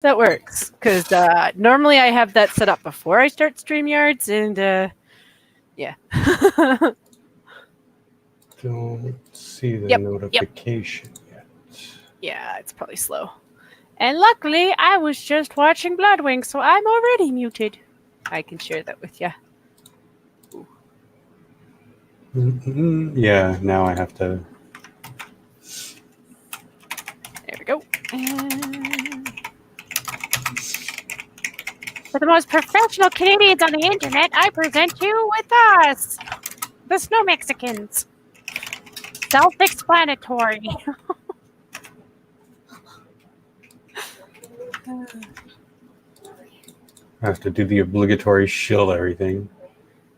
that works. Because normally I have that set up before I start StreamYards, and yeah. Don't see the notification yet. Yeah, it's probably slow. And luckily, I was just watching Bloodwing, so I'm already muted. I can share that with you. Yeah, now I have to. There we go. And for the most professional Canadians on the internet, I present you with us, the Snow Mexicans. Self-explanatory. I have to do the obligatory shill everything.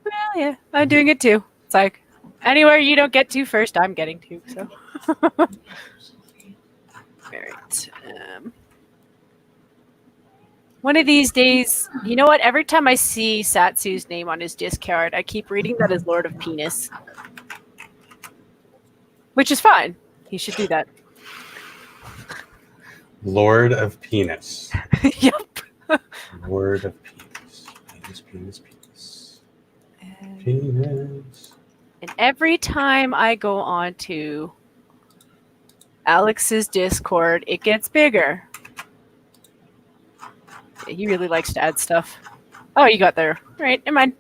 Well, yeah, I'm doing it too. It's like, anywhere you don't get to first, I'm getting to, so. Alright. One of these days, you know what? Every time I see Satsu's name on his discard, I keep reading that as Lord of Penis. Which is fine. He should do that. Lord of Penis. Yep. Lord of Penis. Penis. Penis. And every time I go on to Alex's Discord, it gets bigger. Yeah, he really likes to add stuff. Oh, you got there. All right, never mind.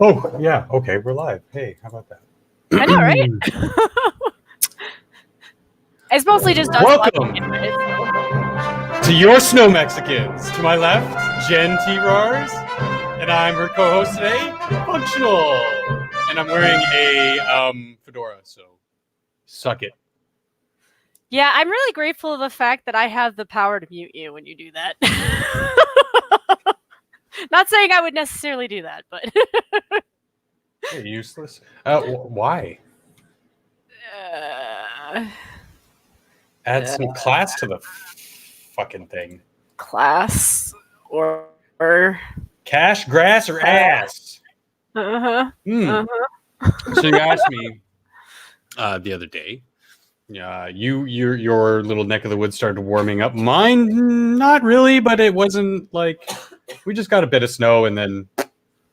Oh, yeah. Okay, we're live. Hey, how about that? I know, right? It's mostly just us. Welcome to your Snow Mexicans. To my left, Jen T. Roars, and I'm her co-host today, Functional. And I'm wearing a fedora, so suck it. Yeah, I'm really grateful of the fact that I have the power to mute you when you do that. Not saying I would necessarily do that, but You're useless. Why? Add some class to the fucking thing. Class or cash, grass, or ass. So you asked me the other day. Your little neck of the woods started warming up. Mine, not really, but it wasn't like we just got a bit of snow and then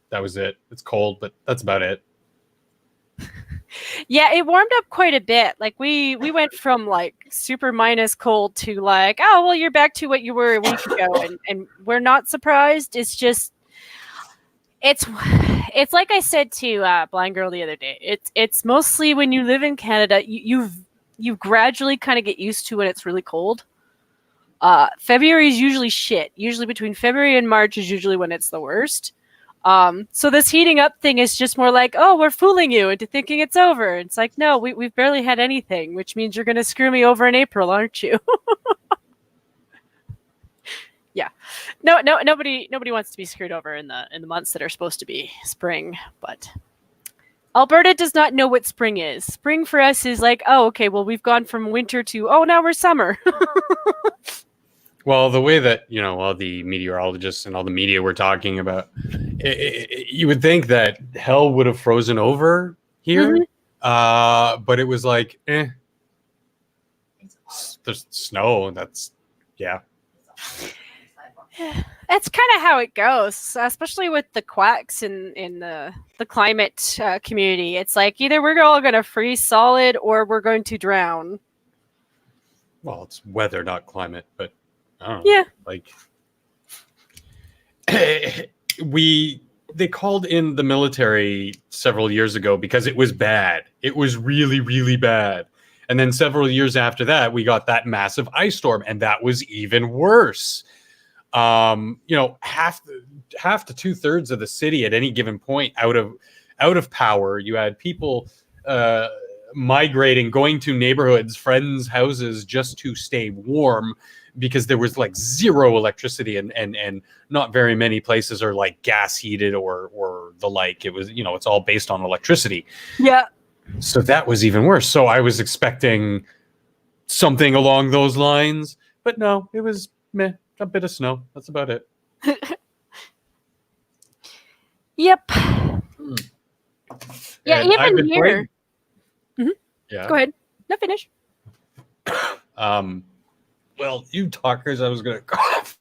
that was it. It's cold, but that's about it. Yeah, it warmed up quite a bit. Like we went from like super minus cold to like, oh well, you're back to what you were a week ago, and we're not surprised. It's just it's like I said to Blind Girl the other day. It's mostly when you live in Canada, you gradually kind of get used to when it's really cold. February is usually shit. Usually between February and March is usually when it's the worst. So this heating up thing is just more like, oh, we're fooling you into thinking it's over. It's like, no, we've barely had anything, which means you're going to screw me over in April, aren't you? Yeah. No, nobody wants to be screwed over in the months that are supposed to be spring, but Alberta does not know what spring is. Spring for us is like, oh, okay, well, we've gone from winter to, oh, now we're summer. Well, the way that, all the meteorologists and all the media were talking about, you would think that hell would have frozen over here. Mm-hmm. But it was like, there's snow. That's, yeah. That's kind of how it goes, especially with the quacks in the climate community. It's like either we're all going to freeze solid or we're going to drown. Well, it's weather, not climate, but I don't know. Yeah. Like they called in the military several years ago because it was bad. It was really, really bad. And then several years after that, we got that massive ice storm, and that was even worse. Half to 2/3 of the city at any given point out of power. You had people migrating, going to neighborhoods, friends' houses just to stay warm because there was like zero electricity and not very many places are like gas heated or the like. It was, it's all based on electricity. Yeah. So that was even worse. So I was expecting something along those lines. But no, it was meh, a bit of snow. That's about it. Yep. Yeah, And I've even been here. playing. Mhm. Yeah. Go ahead. No, finish. Well, you talkers, I was gonna cough.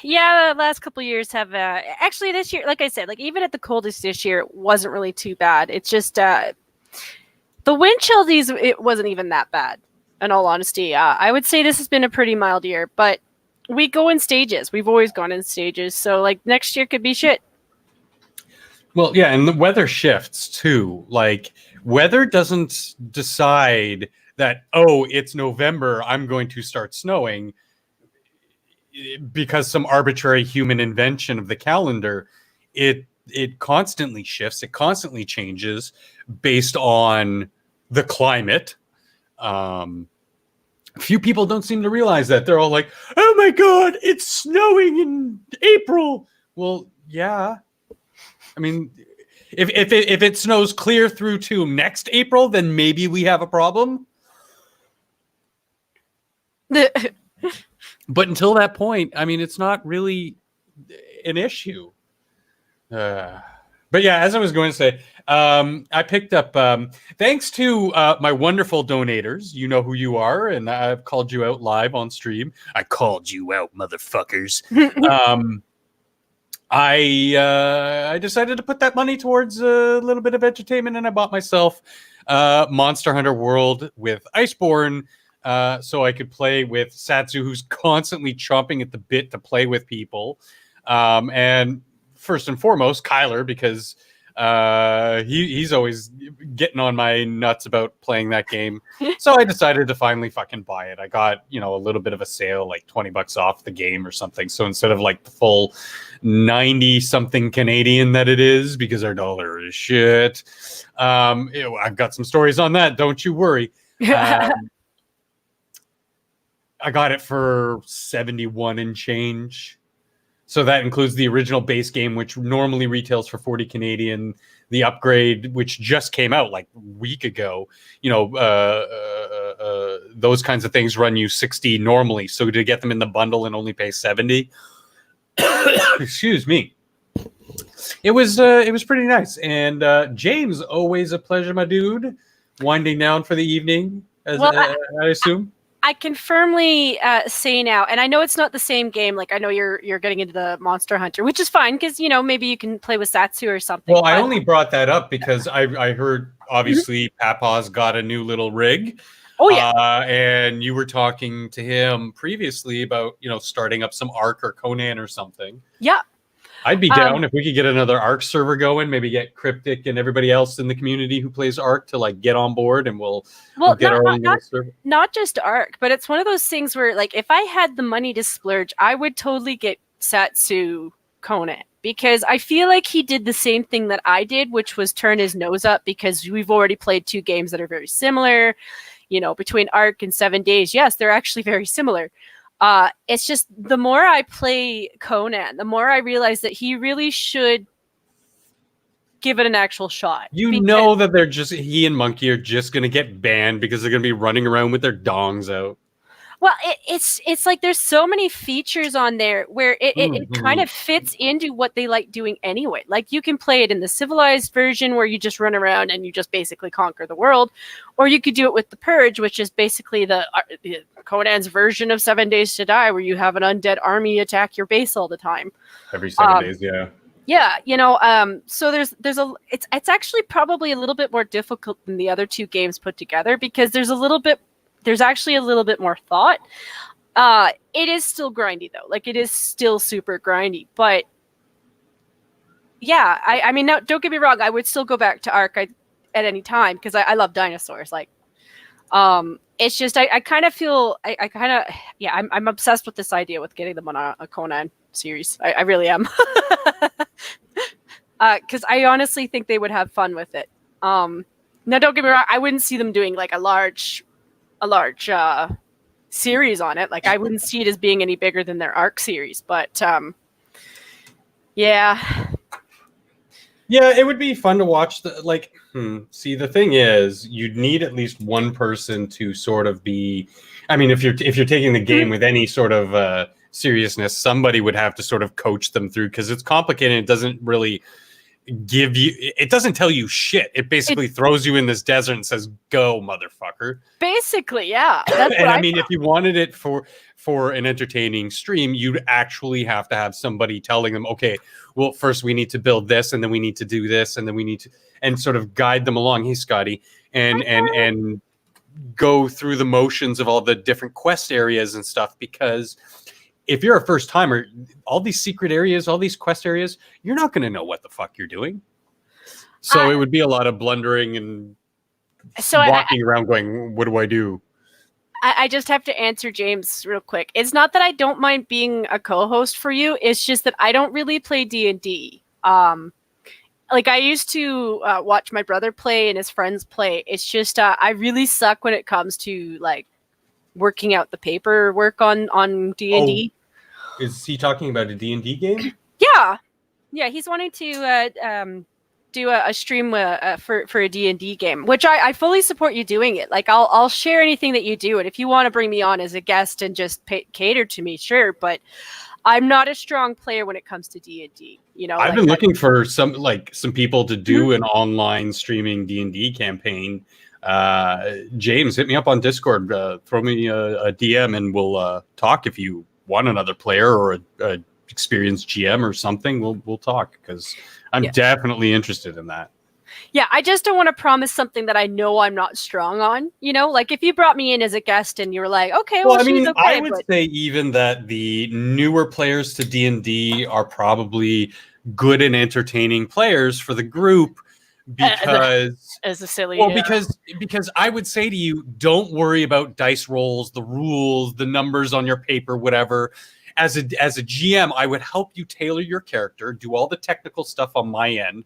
Yeah, the last couple years have actually this year, like I said, like even at the coldest this year, it wasn't really too bad. It's just the wind chill it wasn't even that bad. In all honesty, I would say this has been a pretty mild year, but we go in stages. We've always gone in stages, so like next year could be shit. Well, yeah, and the weather shifts too. Like weather doesn't decide that, oh, it's November, I'm going to start snowing because some arbitrary human invention of the calendar. It constantly shifts, it constantly changes based on the climate. Few people don't seem to realize that. They're all like, oh my god, it's snowing in April. Well, yeah. I mean, if it snows clear through to next April, then maybe we have a problem. But until that point, I mean, it's not really an issue. But yeah, as I was going to say, I picked up, thanks to my wonderful donators. You know who you are, and I've called you out live on stream. I called you out, motherfuckers. I decided to put that money towards a little bit of entertainment, and I bought myself Monster Hunter World with Iceborne, so I could play with Satsu, who's constantly chomping at the bit to play with people. And first and foremost, Kyler, because he's always getting on my nuts about playing that game. So I decided to finally fucking buy it. I got, a little bit of a sale, like $20 off the game or something. So instead of like the full 90 something Canadian that it is, because our dollar is shit, I've got some stories on that. Don't you worry. I got it for 71 and change. So that includes the original base game, which normally retails for 40 Canadian, the upgrade, which just came out like a week ago. Those kinds of things run you 60 normally. So to get them in the bundle and only pay 70, excuse me, it was pretty nice. And James, always a pleasure, my dude. Winding down for the evening, I assume. I can firmly say now, and I know it's not the same game. Like I know you're getting into the Monster Hunter, which is fine because maybe you can play with Satsu or something. Well, I only brought that up because I heard obviously Papa's got a new little rig. Oh yeah, and you were talking to him previously about starting up some Ark or Conan or something. Yeah. I'd be down if we could get another Ark server going, maybe get Cryptic and everybody else in the community who plays Ark to like get on board, and we'll get our own little server. Not just Ark, but it's one of those things where like if I had the money to splurge, I would totally get Satsu Conan, because I feel like he did the same thing that I did, which was turn his nose up because we've already played two games that are very similar. Between Ark and 7 Days, yes, they're actually very similar. It's just the more I play Conan, the more I realize that he really should give it an actual shot. Know that he and Monkey are just going to get banned because they're going to be running around with their dongs out. Well, it's like there's so many features on there where it kind of fits into what they like doing anyway. Like you can play it in the civilized version where you just run around and you just basically conquer the world, or you could do it with the Purge, which is basically the Conan's version of 7 Days to Die, where you have an undead army attack your base all the time. Every 7 days, yeah. Yeah, so it's actually probably a little bit more difficult than the other two games put together because there's actually a little bit more thought. It is still grindy though. Like it is still super grindy, but yeah, I mean, no, don't get me wrong. I would still go back to Ark at any time because I love dinosaurs. Like, it's just, I kind of feel, I'm obsessed with this idea with getting them on a Conan series. I really am. Because I honestly think they would have fun with it. Now, don't get me wrong. I wouldn't see them doing like a large series on it. Like I wouldn't see it as being any bigger than their Ark series, but yeah. Yeah, it would be fun to watch. See, the thing is, you'd need at least one person to sort of be. I mean, if you're taking the game with any sort of seriousness, somebody would have to sort of coach them through because it's complicated. It doesn't really it doesn't tell you shit. It basically throws you in this desert and says, "Go, motherfucker." Basically, yeah. That's And what I mean, if you wanted it for an entertaining stream, you'd actually have to have somebody telling them, okay, well, first we need to build this, and then we need to do this, and then we need to, and sort of guide them along. Hey, Scotty, and go through the motions of all the different quest areas and stuff. Because if you're a first timer, all these secret areas, all these quest areas, you're not going to know what the fuck you're doing. So it would be a lot of blundering and walking around going, what do I do? I just have to answer James real quick. It's not that I don't mind being a co-host for you. It's just that I don't really play D&D. Like I used to watch my brother play and his friends play. It's just I really suck when it comes to like working out the paperwork on D&D. Oh, is he talking about a D&D game? Yeah. He's wanting to do a stream for a D&D game, which I fully support you doing it. Like I'll share anything that you do, and if you want to bring me on as a guest and just cater to me, sure. But I'm not a strong player when it comes to D&D. You know, I've been looking for some people to do an online streaming D&D campaign. James, hit me up on Discord. Throw me a DM, and we'll talk. If you want another player or a experienced GM or something, we'll talk, because I'm definitely interested in that. Yeah, I just don't want to promise something that I know I'm not strong on. You know, like if you brought me in as a guest and you were like, okay, well, I mean, okay, I would say even that the newer players to D&D are probably good and entertaining players for the group, because as a silly, because I would say to you, don't worry about dice rolls, the rules, the numbers on your paper, whatever. As a GM, I would help you tailor your character, do all the technical stuff on my end,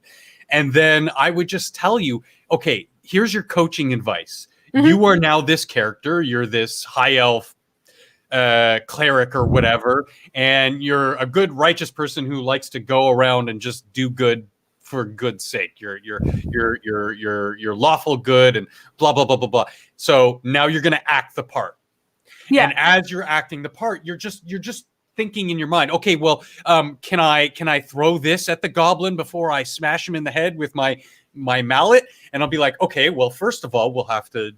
and then I would just tell you, okay, here's your coaching advice. Mm-hmm. You are now this character. You're this high elf cleric or whatever, and you're a good, righteous person who likes to go around and just do good for good's sake. You're lawful good and blah blah blah blah blah. So now you're going to act the part. Yeah. And as you're acting the part, you're just thinking in your mind, okay, well, can I throw this at the goblin before I smash him in the head with my mallet? And I'll be like, okay, well, first of all, we'll have to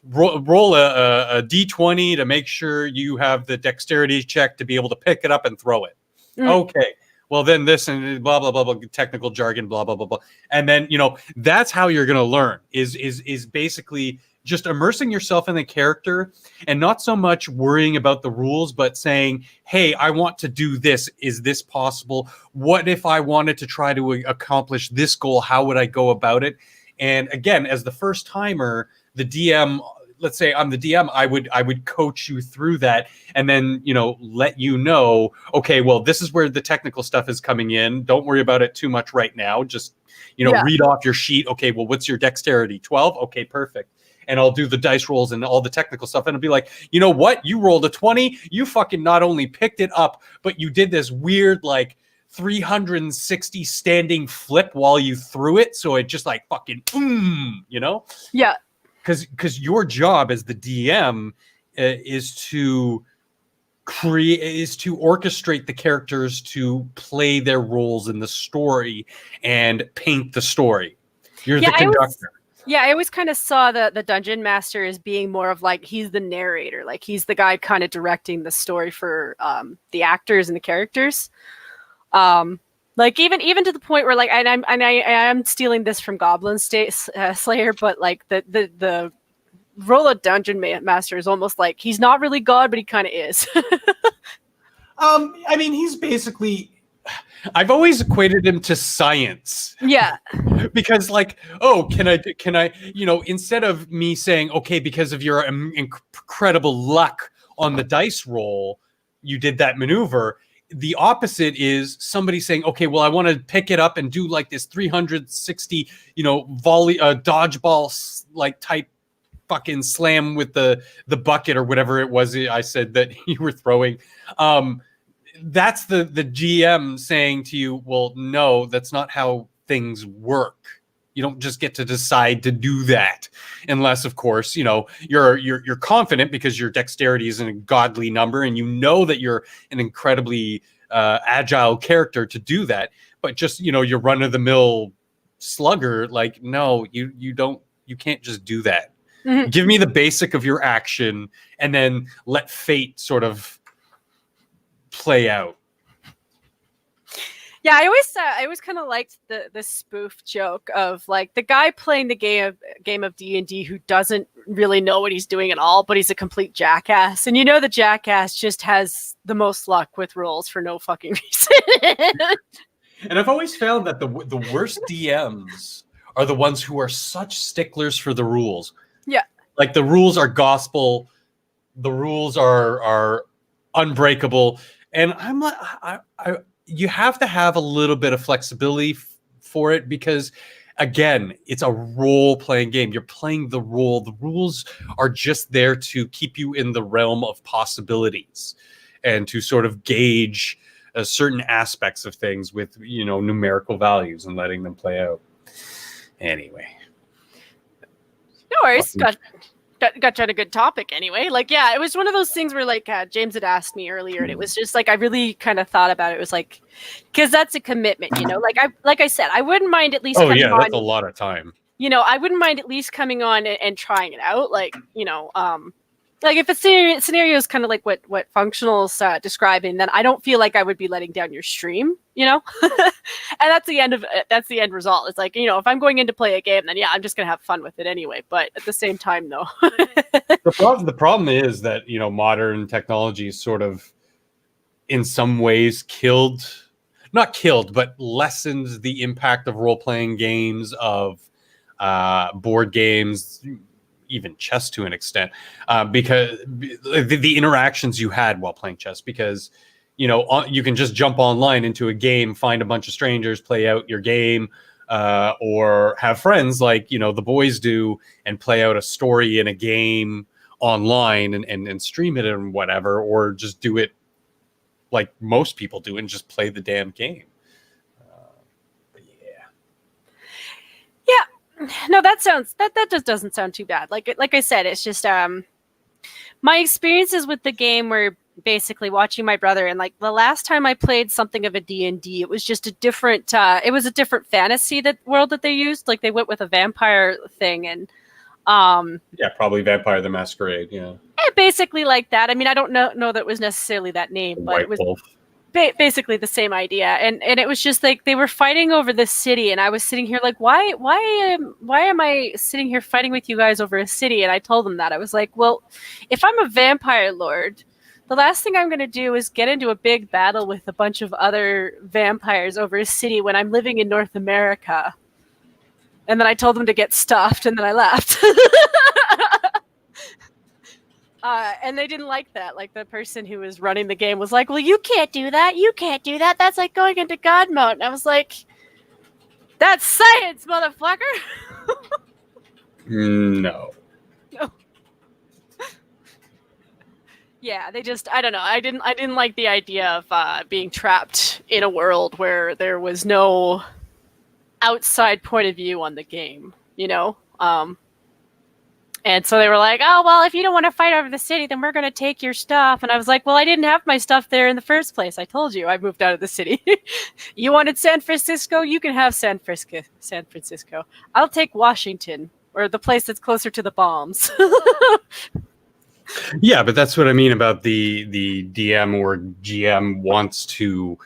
roll a d20 to make sure you have the dexterity check to be able to pick it up and throw it. Okay, well, then this and blah blah blah blah, technical jargon, blah blah blah blah, and then that's how you're gonna learn is basically just immersing yourself in the character and not so much worrying about the rules, but saying, hey, I want to do this. Is this possible? What if I wanted to try to accomplish this goal? How would I go about it? And again, as the first timer, the DM, let's say I'm the DM, I would coach you through that, and then, let you know, okay, well, this is where the technical stuff is coming in. Don't worry about it too much right now. Just, read off your sheet. Okay, well, what's your dexterity? 12? Okay, perfect. And I'll do the dice rolls and all the technical stuff. And it'll be like, you know what? You rolled a 20. You fucking not only picked it up, but you did this weird, 360 standing flip while you threw it. So it just fucking, Yeah. Because your job as the DM is to orchestrate the characters to play their roles in the story and paint the story. You're the conductor. I always kind of saw the dungeon master as being more of he's the narrator, he's the guy kind of directing the story for the actors and the characters. Even to the point where I am stealing this from Goblin Slayer, but the role of dungeon master is almost like he's not really God, but he kind of is. I mean, he's basically. I've always equated him to science. Yeah. Because can I, instead of me saying, okay, because of your incredible luck on the dice roll, you did that maneuver. The opposite is somebody saying, okay, well, I want to pick it up and do this 360, volley, dodgeball type fucking slam with the bucket or whatever it was I said that you were throwing. that's the GM saying to you, well, no, that's not how things work. You don't just get to decide to do that, unless, of course, you're confident because your dexterity is in a godly number, and you know that you're an incredibly agile character to do that. But just your run of the mill slugger, like, no, you don't. You can't just do that. Mhm. Give me the basic of your action, and then let fate sort of play out. Yeah, I always kind of liked the spoof joke of like the guy playing the game of D&D who doesn't really know what he's doing at all, but he's a complete jackass. And the jackass just has the most luck with rolls for no fucking reason. And I've always found that the worst DMs are the ones who are such sticklers for the rules. Yeah. Like the rules are gospel, the rules are unbreakable, and I'm like, you have to have a little bit of flexibility for it, because again, it's a role-playing game. You're playing the role. The rules are just there to keep you in the realm of possibilities and to sort of gauge certain aspects of things with numerical values and letting them play out. Anyway, no worries. Got you on a good topic anyway. Like, yeah, it was one of those things where like James had asked me earlier, and it was just like I really kind of thought about it. It was like, because that's a commitment, like I said, I wouldn't mind at least coming on, that's a lot of time. I wouldn't mind at least coming on and trying it out, like like if a scenario is kind of like what Functional's describing, then I don't feel like I would be letting down your stream, and that's the end result. It's like, if I'm going in to play a game, then yeah, I'm just gonna have fun with it anyway. But at the same time, though, the problem is that modern technology sort of, in some ways, not killed, but lessened the impact of role-playing games, of board games, even chess to an extent, because the interactions you had while playing chess, because you can just jump online into a game, find a bunch of strangers, play out your game, or have friends like the boys do and play out a story in a game online and stream it and whatever, or just do it like most people do and just play the damn game. But yeah. No, that just doesn't sound too bad. Like I said, it's just my experiences with the game were basically watching my brother, and like the last time I played something of a D&D, it was just a different fantasy world that they used. Like they went with a vampire thing, and probably Vampire the Masquerade. Basically like that. I mean, I don't know that it was necessarily that name, but it was Wolf. Basically the same idea, and it was just like they were fighting over this city, and I was sitting here like, why am I sitting here fighting with you guys over a city? And I told them that I was like, well, if I'm a vampire lord, the last thing I'm going to do is get into a big battle with a bunch of other vampires over a city when I'm living in North America. And then I told them to get stuffed, and then I left. And they didn't like that. Like the person who was running the game was like, well, you can't do that. You can't do that. That's like going into God mode. And I was like, that's science, motherfucker. No. Yeah, they just, I don't know. I didn't like the idea of being trapped in a world where there was no outside point of view on the game, And so they were like, oh, well, if you don't want to fight over the city, then we're going to take your stuff. And I was like, well, I didn't have my stuff there in the first place. I told you I moved out of the city. You wanted San Francisco? You can have San Francisco. I'll take Washington, or the place that's closer to the bombs. Yeah, but that's what I mean about the DM or GM wants to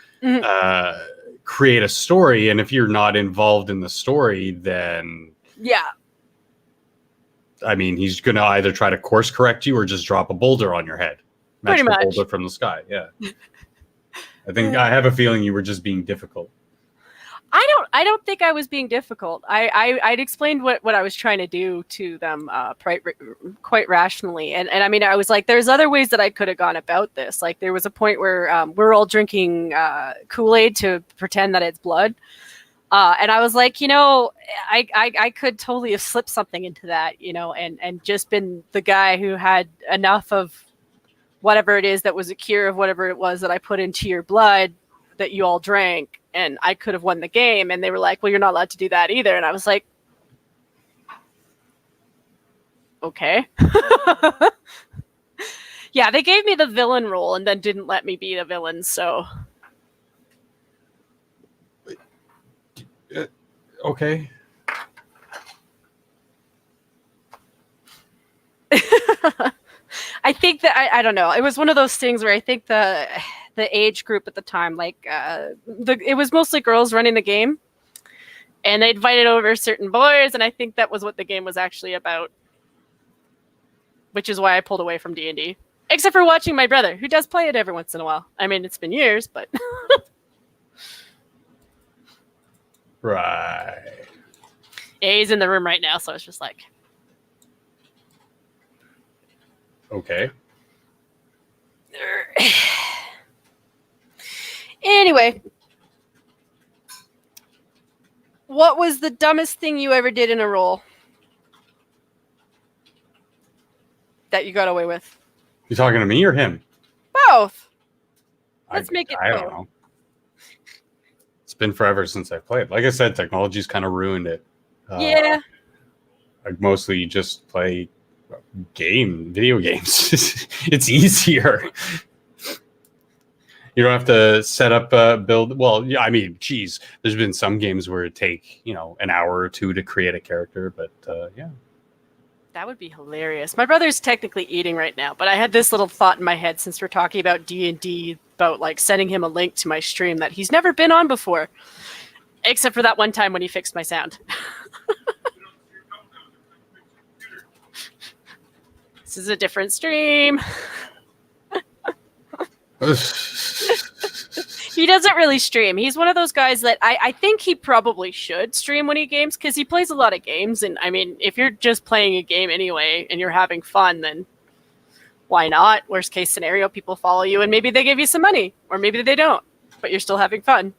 create a story. And if you're not involved in the story, then... Yeah. I mean, he's going to either try to course correct you or just drop a boulder on your head. Pretty much. Boulder from the sky, yeah. I have a feeling you were just being difficult. I don't think I was being difficult. I'd explained what I was trying to do to them quite rationally. And I mean, I was like, there's other ways that I could have gone about this. Like there was a point where we're all drinking Kool-Aid to pretend that it's blood. And I was like, I could totally have slipped something into that, and just been the guy who had enough of whatever it is that was a cure of whatever it was that I put into your blood that you all drank, and I could have won the game. And they were like, well, you're not allowed to do that either. And I was like, okay. Yeah, they gave me the villain role and then didn't let me be the villain, so. Okay. I think that I don't know. It was one of those things where I think the age group at the time, like it was mostly girls running the game, and they invited over certain boys, and I think that was what the game was actually about, which is why I pulled away from D&D. Except for watching my brother, who does play it every once in a while. I mean, it's been years, but Right. yeah, he's in the room right now, so it's just like, Okay. anyway, what was the dumbest thing you ever did in a role that you got away with? You talking to me or him? Both. Let's make it I both. don't know. It's been forever since I've played. Like I said, technology's kind of ruined it. Yeah. I mostly just play video games. It's easier. You don't have to set up build. Well, yeah, I mean, geez, there's been some games where it take, an hour or two to create a character, but yeah. That would be hilarious. My brother's technically eating right now, but I had this little thought in my head since we're talking about D&D, about like sending him a link to my stream that he's never been on before, except for that one time when he fixed my sound. This is a different stream. He doesn't really stream. He's one of those guys that I think he probably should stream when he games, because he plays a lot of games. And I mean, if you're just playing a game anyway and you're having fun, then why not? Worst case scenario, people follow you and maybe they give you some money, or maybe they don't, but you're still having fun.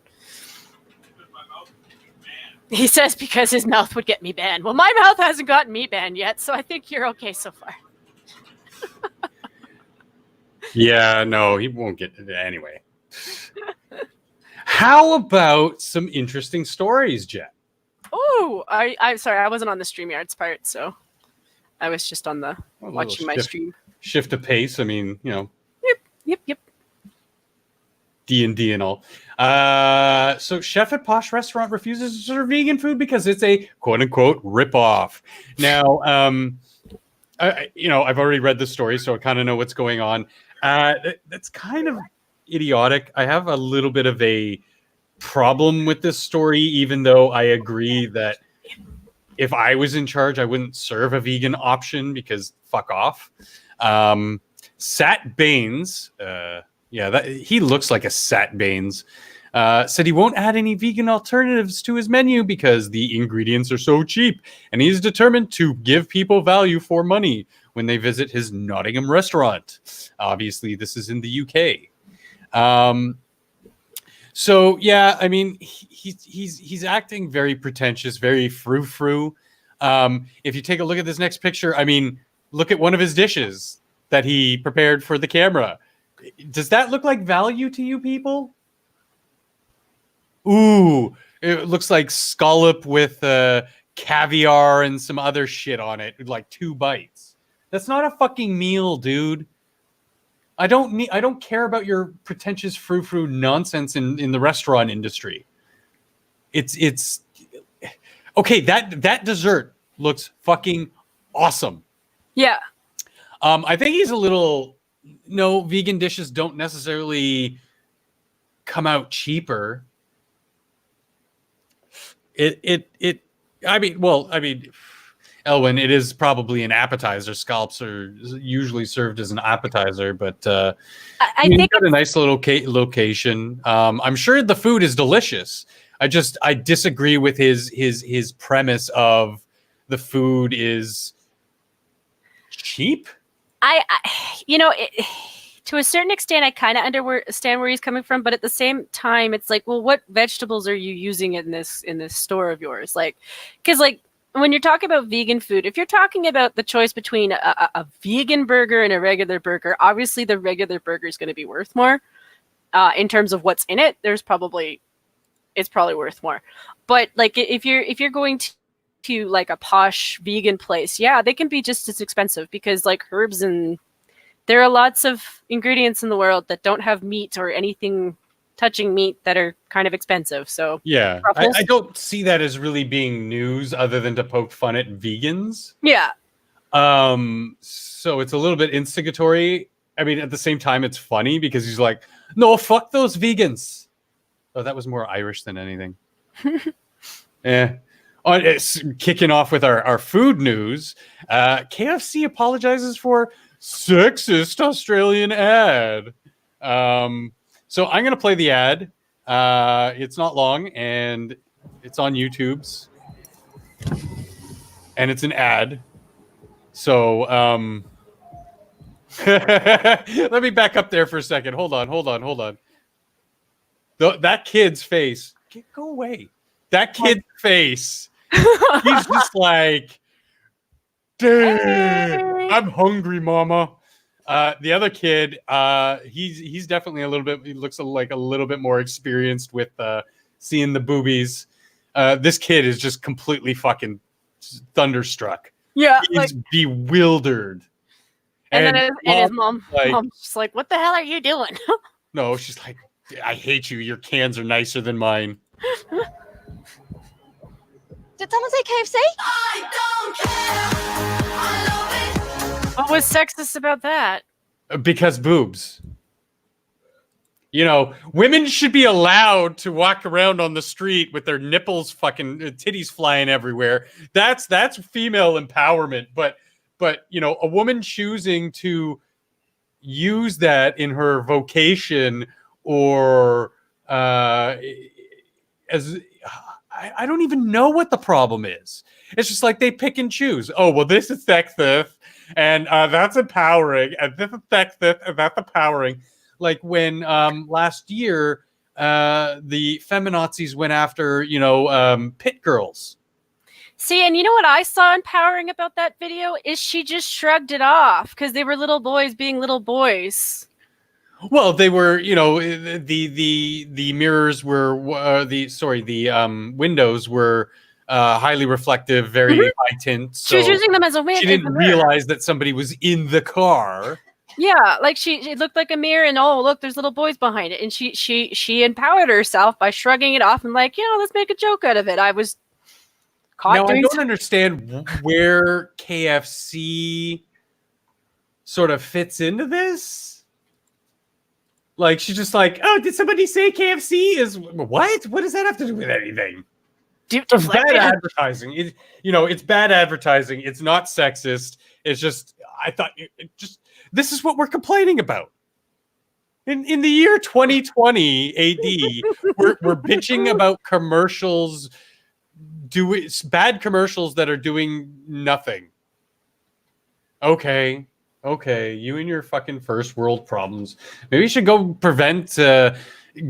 He says because his mouth would get me banned. Well, my mouth hasn't gotten me banned yet, so I think you're okay so far. Yeah, no, he won't get it anyway. How about some interesting stories, Jet? Oh, I'm sorry, I wasn't on the StreamYards part, so I was just on the watching my stream. Shift of pace. I mean, Yep. D&D and all. So chef at posh restaurant refuses to serve vegan food because it's a quote unquote ripoff. Now, I've already read the story, so I kind of know what's going on. That's kind of idiotic. I have a little bit of a problem with this story, even though I agree that if I was in charge, I wouldn't serve a vegan option because fuck off. Sat Baines, he looks like a Sat Baines, said he won't add any vegan alternatives to his menu because the ingredients are so cheap, and he's determined to give people value for money when they visit his Nottingham restaurant. Obviously, this is in the UK. So yeah, I mean, he's acting very pretentious, very frou-frou. If you take a look at this next picture, I mean, look at one of his dishes that he prepared for the camera. Does that look like value to you people? Ooh, it looks like scallop with caviar and some other shit on it, like 2 bites. That's not a fucking meal, dude. I don't care about your pretentious frou-frou nonsense in the restaurant industry. It's okay. That dessert looks fucking awesome. Yeah. I think he's a little. No, vegan dishes don't necessarily come out cheaper. I mean, Elwyn, it is probably an appetizer. Scallops are usually served as an appetizer, but I think it's got a nice little location. I'm sure the food is delicious. I disagree with his premise of the food is cheap. To a certain extent, I kind of understand where he's coming from, but at the same time, it's like, well, what vegetables are you using in this store of yours? Like, because like when you're talking about vegan food, if you're talking about the choice between a vegan burger and a regular burger, obviously the regular burger is going to be worth more. In terms of what's in it, it's probably worth more. But like if you're going to like a posh vegan place, yeah, they can be just as expensive because like herbs, and there are lots of ingredients in the world that don't have meat or anything touching meat that are kind of expensive. So yeah, I don't see that as really being news other than to poke fun at vegans. Yeah. So it's a little bit instigatory. I mean, at the same time, it's funny because he's like, no, fuck those vegans. Oh, that was more Irish than anything. Yeah. It's kicking off with our food news. KFC apologizes for sexist Australian ad. So I'm going to play the ad. It's not long, and it's on YouTube's. And it's an ad. So let me back up there for a second. Hold on. That kid's face. Go away. That kid's face. He's just like, dang, I'm hungry, mama. The other kid, he's definitely a little bit. He looks like a little bit more experienced with seeing the boobies. This kid is just completely fucking thunderstruck. Yeah, he's like, bewildered. And then his mom's just like, "What the hell are you doing?" No, she's like, "I hate you. Your cans are nicer than mine." Did someone say KFC? I don't care. I love it. What was sexist about that? Because boobs. You know, women should be allowed to walk around on the street with their nipples fucking titties flying everywhere. That's female empowerment. But you know, a woman choosing to use that in her vocation or as I don't even know what the problem is. It's just like they pick and choose. Oh, well, this is sexist, and that's empowering, and this is sexist, and that's empowering. Like when last year, the feminazis went after, pit girls. See, and you know what I saw empowering about that video is she just shrugged it off because they were little boys being little boys. Well, they were, the mirrors were the windows were highly reflective, very high tint. So she was using them as a mirror. She didn't realize that somebody was in the car. Yeah, like it looked like a mirror, and oh, look, there's little boys behind it, and she empowered herself by shrugging it off and like, let's make a joke out of it. I was caught. Now I don't understand where KFC sort of fits into this. Like, she's just like, oh, did somebody say KFC is what? What does that have to do with anything? It's bad advertising. It's bad advertising. It's not sexist. It's just, I thought, this is what we're complaining about. In the year 2020 AD, we're bitching about commercials, bad commercials that are doing nothing. Okay, you and your fucking first world problems. Maybe you should go prevent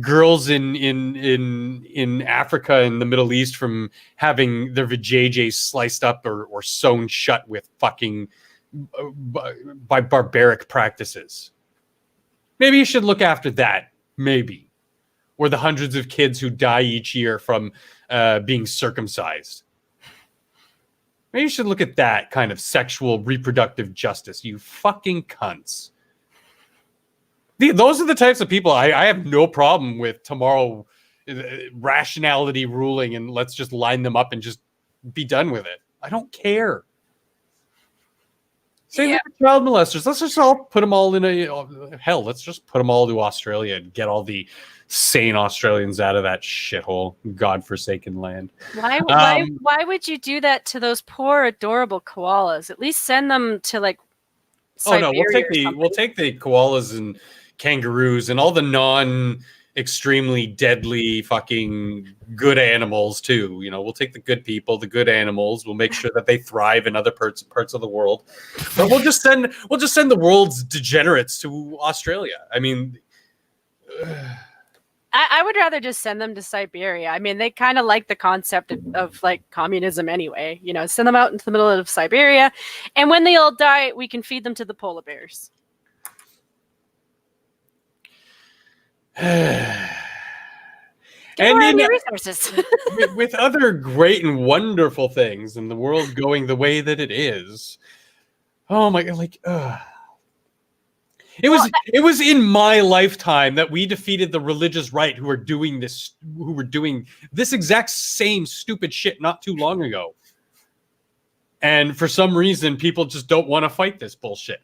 girls in Africa and the Middle East from having their vajayjays sliced up or sewn shut with fucking by barbaric practices. Maybe you should look after that. Maybe, or the hundreds of kids who die each year from being circumcised. Maybe you should look at that kind of sexual reproductive justice, you fucking cunts. Those are the types of people I have no problem with tomorrow rationality ruling, and let's just line them up and just be done with it. I don't care. Same with the child molesters. Let's just all put them all in let's just put them all to Australia and get all the sane Australians out of that shithole, godforsaken land. Why would you do that to those poor, adorable koalas? At least send them to like Siberia. We'll take the koalas and kangaroos and all the non-extremely deadly fucking good animals too. We'll take the good people, the good animals. We'll make sure that they thrive in other parts of the world. But we'll just send the world's degenerates to Australia. I mean. I would rather just send them to Siberia. I mean, they kind of like the concept of like communism anyway. You know, send them out into the middle of Siberia, and when they all die, we can feed them to the polar bears. Get And more in, energy resources. with other great and wonderful things and the world going the way that it is. Oh my god, like it was in my lifetime that we defeated the religious right who were doing this exact same stupid shit not too long ago. And for some reason people just don't want to fight this bullshit.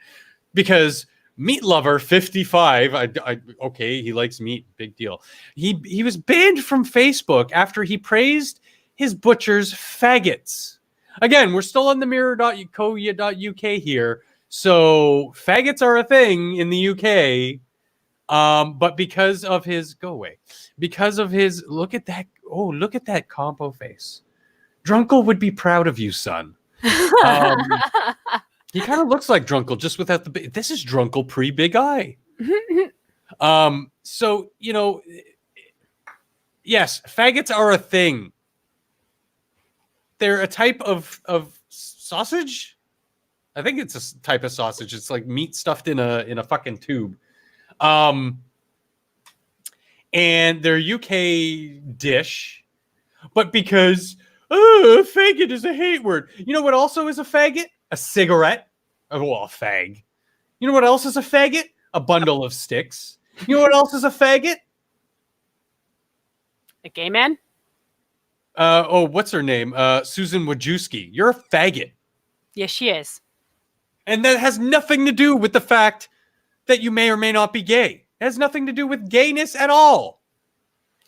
Because Meat Lover 55, okay, he likes meat, big deal. He was banned from Facebook after he praised his butcher's faggots. Again, we're still on the mirror.co.uk here. So faggots are a thing in the UK. But because of his look at that compo face. Drunkle would be proud of you, son. He kind of looks like Drunkle, just without the. This is Drunkle pre Big Eye. So you know, yes, faggots are a thing. They're a type of sausage. I think it's a type of sausage. It's like meat stuffed in a fucking tube. And they're UK dish, but because faggot is a hate word. You know what also is a faggot? A cigarette. Oh, well, a fag. You know what else is a faggot? A bundle of sticks. You know what else is a faggot? A gay man? What's her name? Susan Wojcicki. You're a faggot. Yes, she is. And that has nothing to do with the fact that you may or may not be gay. It has nothing to do with gayness at all.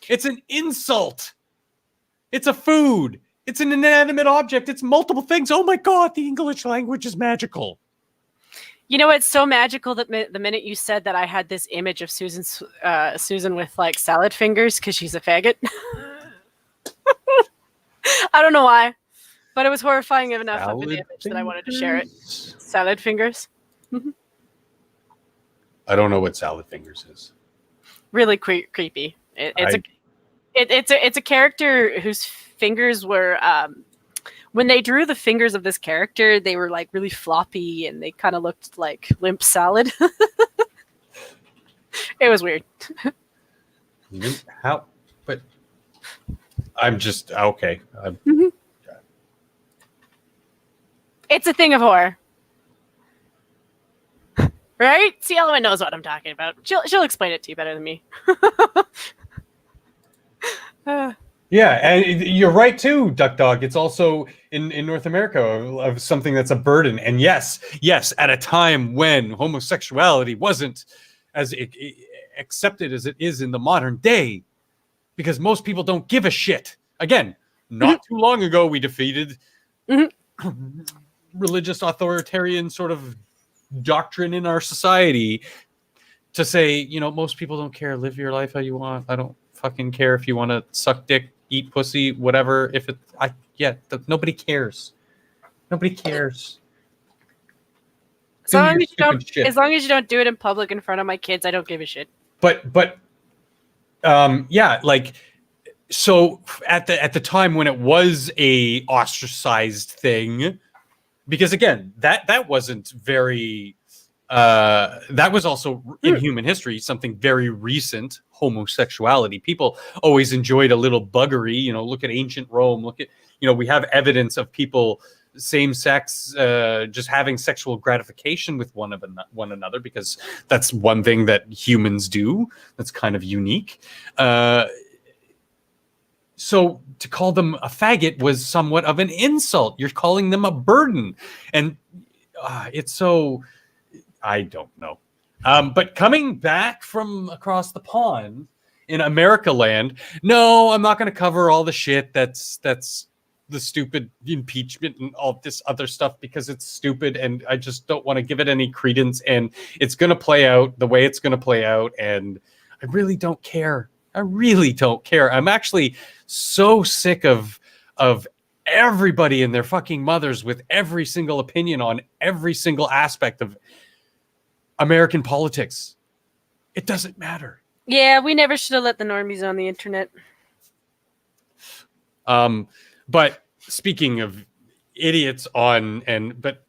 It's an insult. It's a food. It's an inanimate object. It's multiple things. Oh my God, the English language is magical. You know, it's so magical that the minute you said that, I had this image of Susan with like salad fingers because she's a faggot. I don't know why, but it was horrifying enough of an image that I wanted to share it. Salad fingers. I don't know what salad fingers is. Really creepy. It's a character whose fingers were when they drew the fingers of this character, they were like really floppy and they kind of looked like limp salad. It was weird. How? But I'm just okay. It's a thing of horror. Right? See, Elowen knows what I'm talking about. She'll explain it to you better than me. Yeah, and you're right too, Duck Dog. It's also in North America of something that's a burden. And yes, at a time when homosexuality wasn't as accepted as it is in the modern day, because most people don't give a shit. Again, not too long ago, we defeated religious authoritarian sort of doctrine in our society to say, you know, most people don't care. Live your life how you want. I don't fucking care if you want to suck dick, eat pussy, whatever. Nobody cares. Nobody cares. As long as you don't do it in public in front of my kids, I don't give a shit. But like, so at the time when it was a ostracized thing, because again, that wasn't very that was also in human history something very recent. Homosexuality, people always enjoyed a little buggery. You know, look at ancient Rome. Look at, you know, we have evidence of people same sex just having sexual gratification with one another, because that's one thing that humans do that's kind of unique. So to call them a faggot was somewhat of an insult. You're calling them a burden, and it's so, I don't know. But coming back from across the pond in America land, no, I'm not going to cover all the shit that's the stupid impeachment and all this other stuff, because it's stupid and I just don't want to give it any credence, and it's going to play out the way it's going to play out, and I really don't care. I'm actually so sick of everybody and their fucking mothers with every single opinion on every single aspect of American politics. It doesn't matter. Yeah, we never should have let the normies on the internet. But speaking of idiots but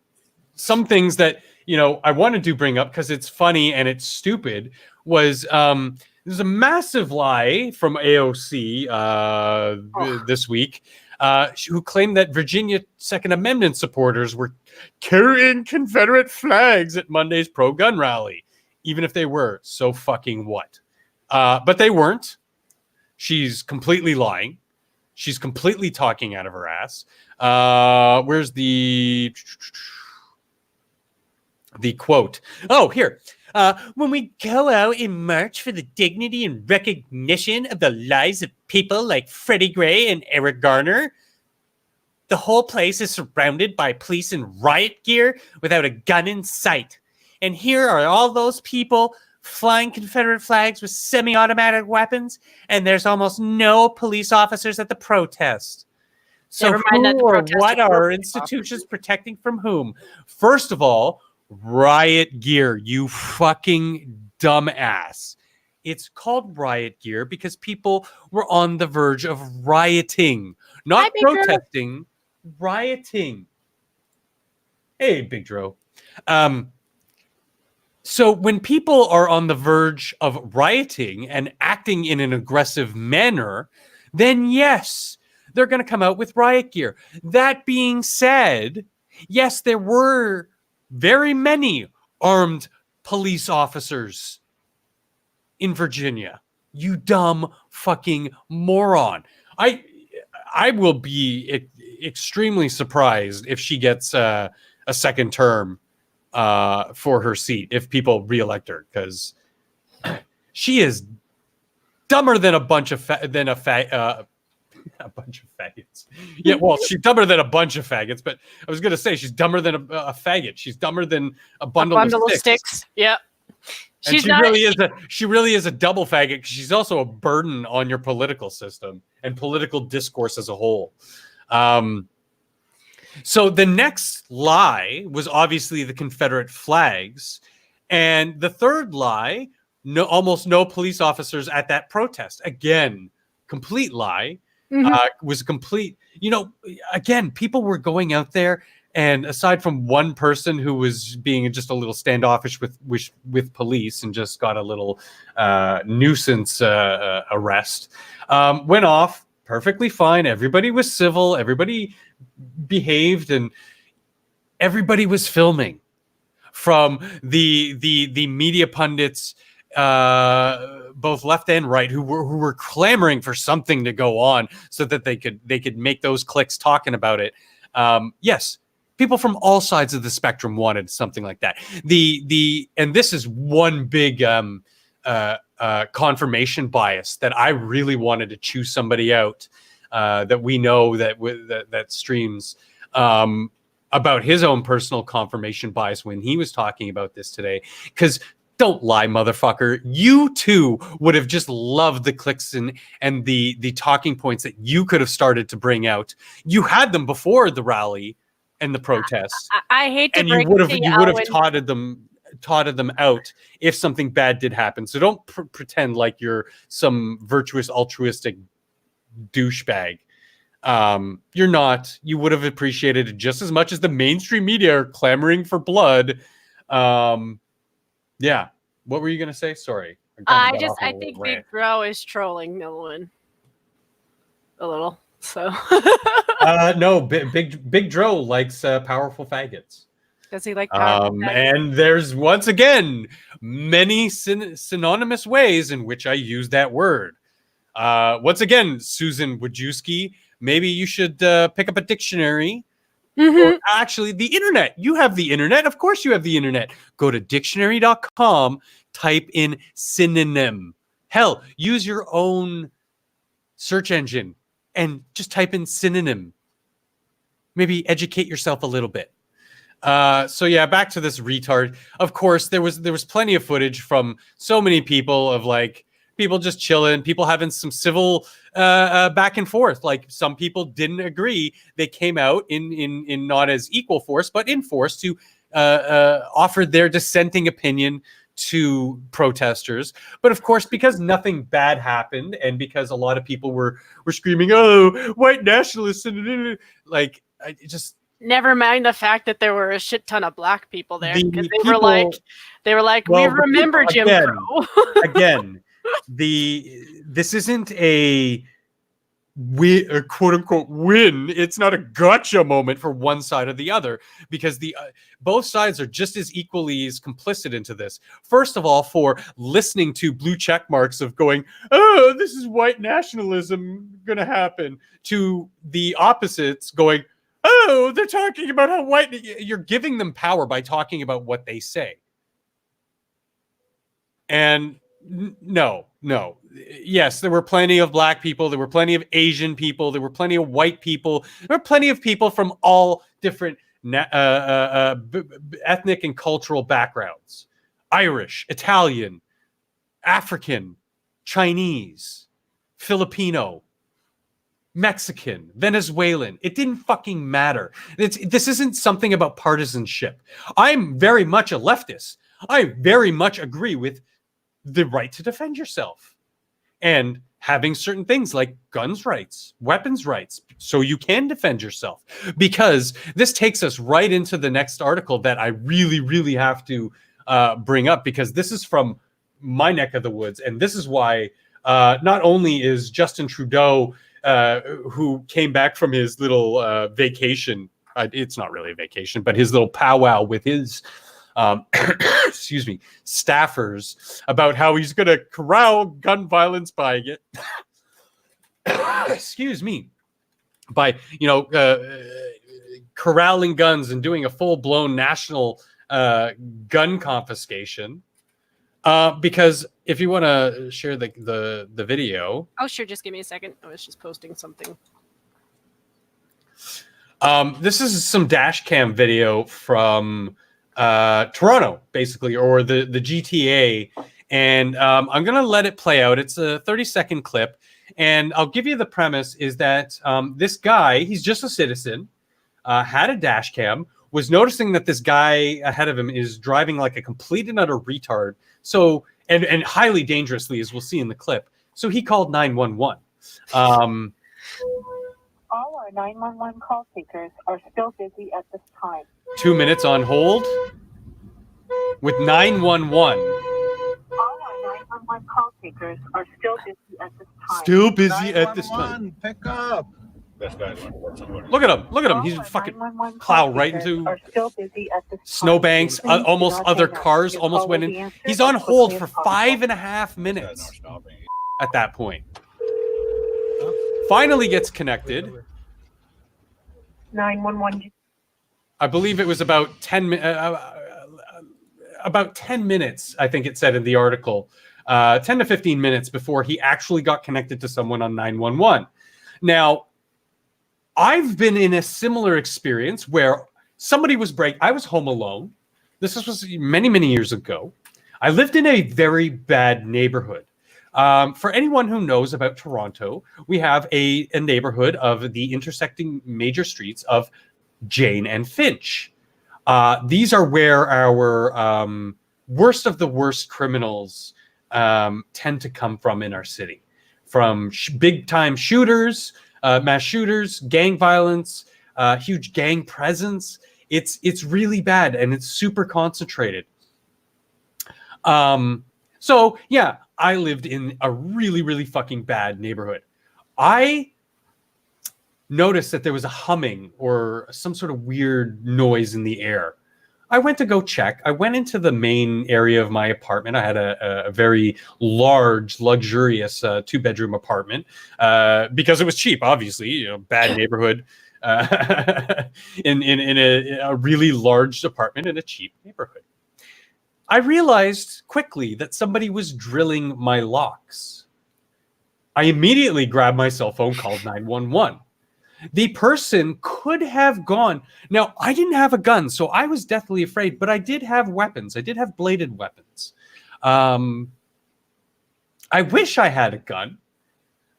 some things that, I wanted to bring up because it's funny and it's stupid was there's a massive lie from AOC this week who claimed that Virginia Second Amendment supporters were carrying Confederate flags at Monday's pro-gun rally, even if they were. So fucking what? But they weren't. She's completely lying. She's completely talking out of her ass. Where's the quote? Oh, here. When we go out and march for the dignity and recognition of the lives of people like Freddie Gray and Eric Garner, the whole place is surrounded by police in riot gear without a gun in sight. And here are all those people flying Confederate flags with semi-automatic weapons, and there's almost no police officers at the protest. So Never mind that the who or protesters what were are police institutions protecting from whom? First of all, riot gear, you fucking dumbass. It's called riot gear because people were on the verge of rioting, not Hi, Big Dro. protesting, rioting. Hey, Big Dro. So when people are on the verge of rioting and acting in an aggressive manner, then yes, they're going to come out with riot gear. That being said, yes, there were very many armed police officers in Virginia. You dumb fucking moron. I will be extremely surprised if she gets a second term for her seat if people reelect her, because she is dumber than a bunch of a bunch of faggots. Yeah, well, she's dumber than a bunch of faggots, but I was gonna say she's dumber than a faggot. She's dumber than a bundle of sticks. Yep. And she really is a double faggot because she's also a burden on your political system and political discourse as a whole. So the next lie was obviously the Confederate flags. And the third lie, almost no police officers at that protest. Again, complete lie. Was complete. Again, people were going out there, and aside from one person who was being just a little standoffish with police and just got a little nuisance arrest, went off perfectly fine. Everybody was civil. Everybody behaved, and everybody was filming. From the media pundits, both left and right, who were clamoring for something to go on so that they could make those clicks talking about it. Yes, people from all sides of the spectrum wanted something like that. And this is one big confirmation bias that I really wanted to choose somebody out that we know that streams about his own personal confirmation bias when he was talking about this today. Because don't lie, motherfucker, you too would have just loved the clicks and the talking points that you could have started to bring out. You had them before the rally and the protests. I hate to and break you would have Owen. taught them out if something bad did happen. So don't pretend like you're some virtuous, altruistic douchebag. You're not. You would have appreciated it just as much as the mainstream media are clamoring for blood. Yeah. What were you gonna say? Sorry. I think Big Bro is trolling Milwin a little. So no, Big Dro likes powerful faggots. Does he like powerful faggots? And there's once again many synonymous ways in which I use that word. Once again, Susan Wojcicki, maybe you should pick up a dictionary. Or actually, the internet. You have the internet. Of course you have the internet. Go to dictionary.com, type in synonym. Hell, use your own search engine and just type in synonym. Maybe educate yourself a little bit. So yeah, back to this retard. Of course, there was plenty of footage from so many people of like people just chilling, people having some civil back and forth. Like some people didn't agree. They came out in not as equal force, but in force to offer their dissenting opinion to protesters. But of course, because nothing bad happened, and because a lot of people were screaming, "Oh, white nationalists," and like I just. Never mind the fact that there were a shit ton of black people there, because they were like, well, we remember Jim Crow. Again, this isn't a quote unquote win. It's not a gotcha moment for one side or the other, because both sides are just as equally as complicit into this. First of all, for listening to blue check marks of going, "Oh, this is white nationalism gonna happen," to the opposites going, "Oh, they're talking about how white." You're giving them power by talking about what they say. And no. Yes, there were plenty of black people. There were plenty of Asian people. There were plenty of white people. There were plenty of people from all different ethnic and cultural backgrounds. Irish, Italian, African, Chinese, Filipino, Mexican, Venezuelan. It didn't fucking matter. This isn't something about partisanship. I'm very much a leftist. I very much agree with the right to defend yourself and having certain things like guns rights, weapons rights, so you can defend yourself. Because this takes us right into the next article that I really, really have to bring up, because this is from my neck of the woods. And this is why not only is Justin Trudeau, who came back from his little vacation. It's not really a vacation, but his little powwow with his, excuse me, staffers about how he's going to corral gun violence by, excuse me, by, corralling guns and doing a full-blown national gun confiscation. Because if you want to share the video. Oh, sure. Just give me a second. I was just posting something. This is some dash cam video from Toronto, basically, or the GTA. And I'm going to let it play out. It's a 30-second clip. And I'll give you the premise is that this guy, he's just a citizen, had a dash cam, was noticing that this guy ahead of him is driving like a complete and utter retard. So, and highly dangerously, as we'll see in the clip. So he called 911. All our 911 call takers are still busy at this time. 2 minutes on hold with 911. All our 911 call takers are still busy at this time. Still busy at this time. 911, pick up. Look at him. He's fucking plow right into snowbanks. Almost other cars almost went in. He's on hold for 5.5 minutes at that point. Finally gets connected. 911. I believe it was about 10 minutes, I think it said in the article. 10 to 15 minutes before he actually got connected to someone on 911. Now, I've been in a similar experience where somebody was I was home alone. This was many, many years ago. I lived in a very bad neighborhood. For anyone who knows about Toronto, we have a neighborhood of the intersecting major streets of Jane and Finch. These are where our worst of the worst criminals tend to come from in our city. From big-time shooters, mass shooters, gang violence, huge gang presence. It's really bad, and it's super concentrated. So yeah, I lived in a really, really fucking bad neighborhood. I noticed that there was a humming or some sort of weird noise in the air. I went to go check. I went into the main area of my apartment. I had a very large, luxurious 2-bedroom apartment because it was cheap, obviously, bad neighborhood in a really large apartment in a cheap neighborhood. I realized quickly that somebody was drilling my locks. I immediately grabbed my cell phone, called 911. The person could have gone. Now, I didn't have a gun, so I was deathly afraid, but I did have weapons. I did have bladed weapons. I wish I had a gun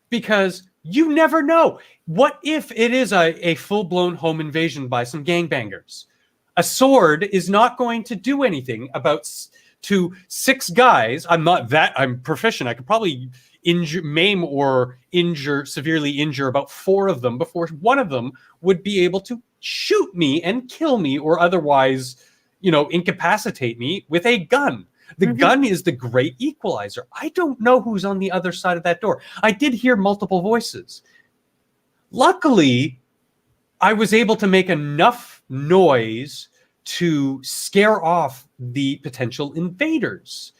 because you never know. What if it is a full-blown home invasion by some gangbangers? A sword is not going to do anything about to 6 guys. I'm proficient. I could probably severely injure about 4 of them before one of them would be able to shoot me and kill me or otherwise, incapacitate me with a gun. The gun is the great equalizer. I don't know who's on the other side of that door. I did hear multiple voices. Luckily, I was able to make enough noise to scare off the potential invaders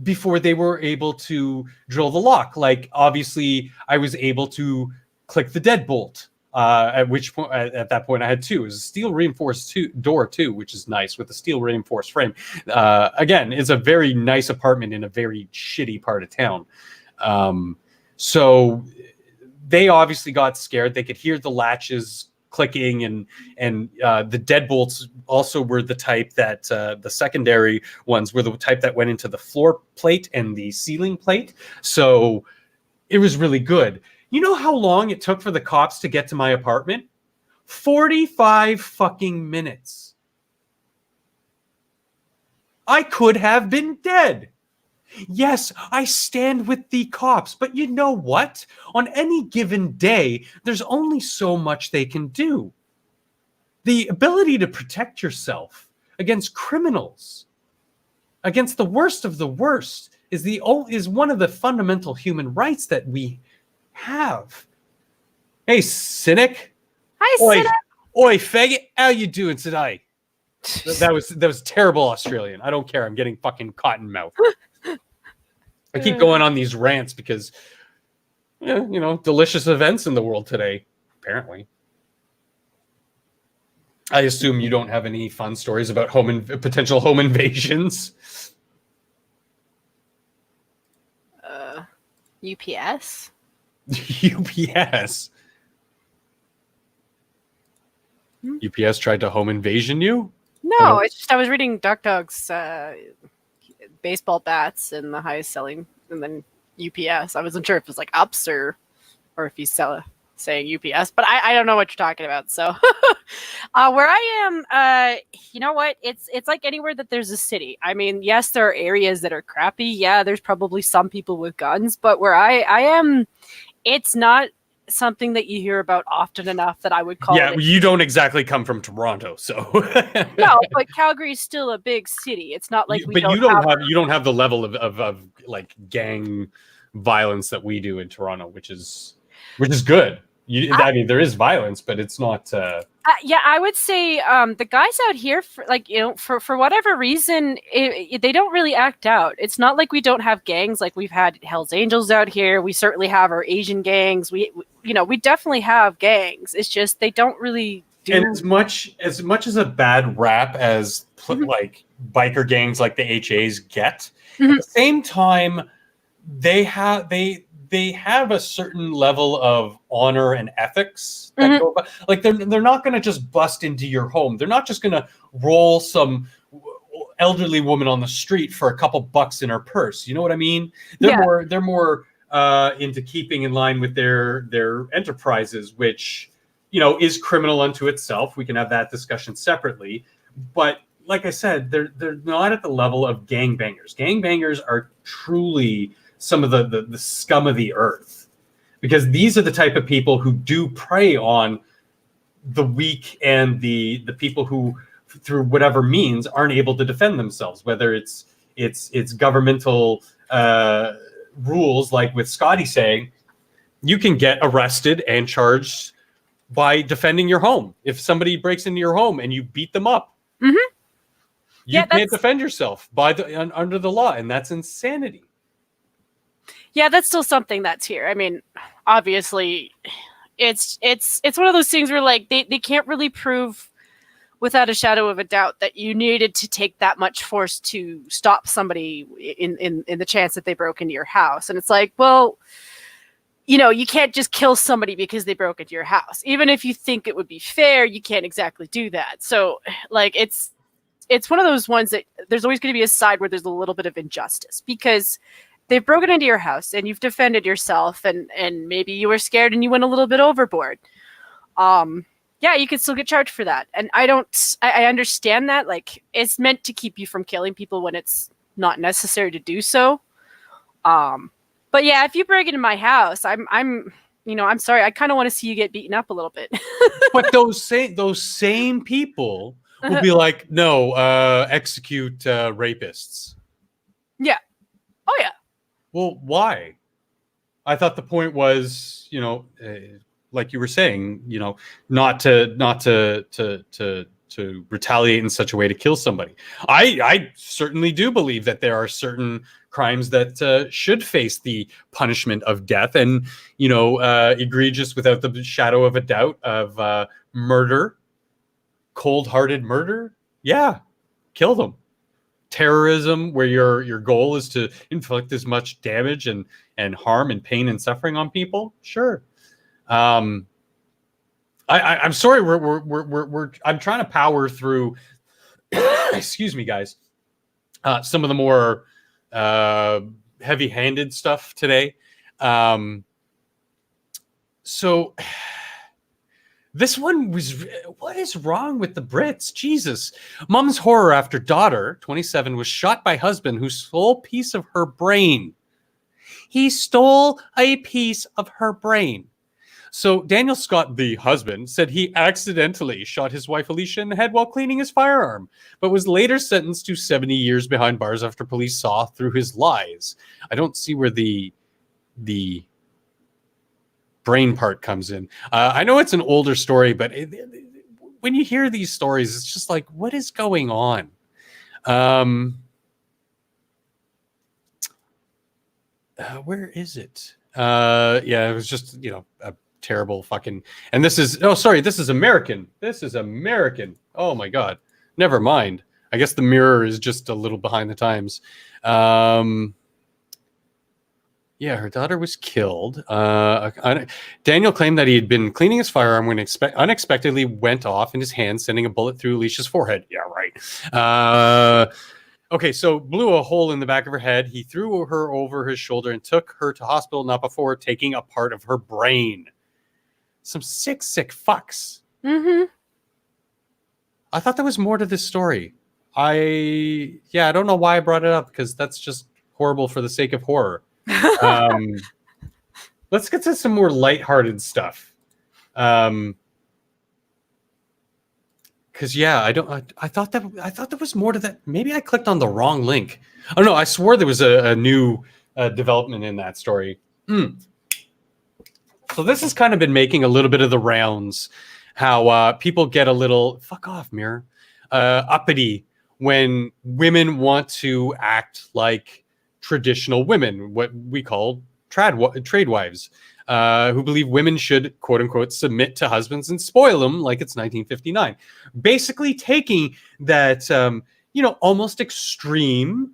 before they were able to drill the lock. Like, obviously, I was able to click the deadbolt. At which point, at that point, I had 2. It was a steel reinforced door too, which is nice with a steel reinforced frame. Again, it's a very nice apartment in a very shitty part of town. So they obviously got scared. They could hear the latches clicking, and the deadbolts also were the type that the secondary ones were the type that went into the floor plate and the ceiling plate. So it was really good. You know how long it took for the cops to get to my apartment? 45 fucking minutes. I could have been dead. Yes, I stand with the cops, but you know what? On any given day, there's only so much they can do. The ability to protect yourself against criminals, against the worst of the worst, is one of the fundamental human rights that we have. Hey, cynic. Hi, Oi, Cynic. oi, faggot. How you doing today? That was terrible Australian. I don't care. I'm getting fucking cotton mouth. I keep going on these rants because, delicious events in the world today, apparently. I assume you don't have any fun stories about potential home invasions. UPS? UPS? UPS tried to home invasion you? No, it's just I was reading Duck Dog's baseball bats and the highest selling, and then UPS. I wasn't sure if it was like ups or if he's saying UPS, but I don't know what you're talking about. So where I am, you know what? It's like anywhere that there's a city. I mean, yes, there are areas that are crappy. Yeah, there's probably some people with guns, but where I am, it's not something that you hear about often enough that I would call it. You don't exactly come from Toronto, so no, but Calgary's still a big city. It's not like you don't have the level of like gang violence that we do in Toronto, which is good. I mean, there is violence, but it's not. Yeah, I would say the guys out here, for whatever reason, they don't really act out. It's not like we don't have gangs. Like, we've had Hell's Angels out here. We certainly have our Asian gangs. We definitely have gangs. It's just they don't really do. And as much as a bad rap as like biker gangs like the HAs get, at the same time, they have a certain level of honor and ethics that go by. Like, they're not going to just bust into your home. They're not just going to roll some elderly woman on the street for a couple bucks in her purse. You know what I mean? They're more into keeping in line with their enterprises, which is criminal unto itself. We can have that discussion separately, but like I said, they're not at the level of gangbangers. Gangbangers are truly some of the scum of the earth, because these are the type of people who do prey on the weak and the people who, through whatever means, aren't able to defend themselves, whether it's governmental rules, like with Scotty saying you can get arrested and charged by defending your home. If somebody breaks into your home and you beat them up, you can't defend yourself under the law, and that's insanity. Yeah, that's still something that's here. I mean, obviously, it's one of those things where, like, they can't really prove without a shadow of a doubt that you needed to take that much force to stop somebody in the chance that they broke into your house. And it's like, well, you can't just kill somebody because they broke into your house. Even if you think it would be fair, you can't exactly do that. So, like, it's one of those ones that there's always going to be a side where there's a little bit of injustice, because they've broken into your house and you've defended yourself, and maybe you were scared and you went a little bit overboard. yeah, you could still get charged for that. And I understand that. Like, it's meant to keep you from killing people when it's not necessary to do so. But yeah, if you break into my house, I'm sorry. I kind of want to see you get beaten up a little bit. But those same people will be like, no, execute rapists. Yeah. Oh yeah. Well, why? I thought the point was, like you were saying, not to retaliate in such a way to kill somebody. I certainly do believe that there are certain crimes that should face the punishment of death, and egregious without the shadow of a doubt of murder, cold-hearted murder. Yeah, kill them. Terrorism, where your goal is to inflict as much damage and harm and pain and suffering on people. Sure. I'm sorry. I'm trying to power through. Excuse me, guys. Some of the more heavy-handed stuff today. So this one was. What is wrong with the Brits? Jesus. Mom's horror after daughter, 27, was shot by husband who stole a piece of her brain. He stole a piece of her brain. So Daniel Scott, the husband, said he accidentally shot his wife Alicia in the head while cleaning his firearm, but was later sentenced to 70 years behind bars after police saw through his lies. I don't see where the brain part comes in. I know it's an older story, but when you hear these stories, it's just like, what is going on? Where is it? Yeah, it was just, a terrible fucking, and this is American. This is American. Oh my God. Never mind. I guess the Mirror is just a little behind the times. Yeah, her daughter was killed. Daniel claimed that he had been cleaning his firearm when unexpectedly went off in his hand, sending a bullet through Alicia's forehead. Yeah, right. Okay, so blew a hole in the back of her head. He threw her over his shoulder and took her to hospital, not before taking a part of her brain. Some sick fucks. Mm-hmm. I thought there was more to this story. I don't know why I brought it up, because that's just horrible for the sake of horror. Let's get to some more lighthearted stuff. Because I thought there was more to that. Maybe I clicked on the wrong link. Oh no, I swore there was a new development in that story. So this has kind of been making a little bit of the rounds. How people get a little fuck off, Mirror, uppity when women want to act like traditional women, what we call trade wives, who believe women should, quote unquote, submit to husbands and spoil them like it's 1959. Basically taking that, almost extreme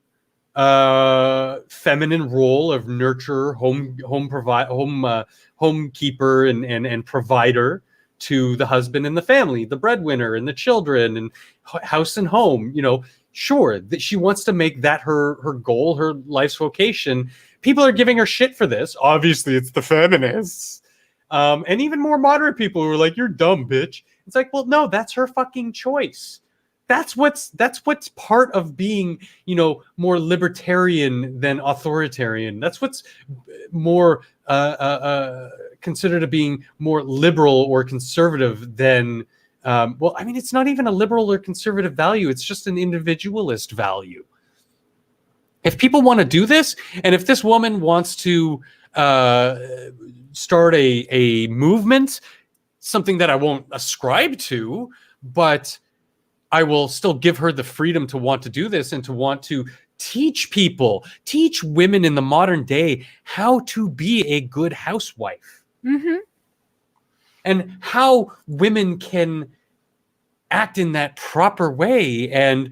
feminine role of nurturer, homekeeper and provider to the husband and the family, the breadwinner and the children and house and home, sure, that she wants to make that her goal, her life's vocation. People are giving her shit for this. Obviously, it's the feminists. And even more moderate people who are like, you're dumb, bitch. It's like, well, no, that's her fucking choice. That's what's part of being, more libertarian than authoritarian. That's what's more considered to being more liberal or conservative than it's not even a liberal or conservative value. It's just an individualist value. If people want to do this, and if this woman wants to start a movement, something that I won't ascribe to, but I will still give her the freedom to want to do this and to want to teach women in the modern day how to be a good housewife. Mm-hmm. And how women can act in that proper way and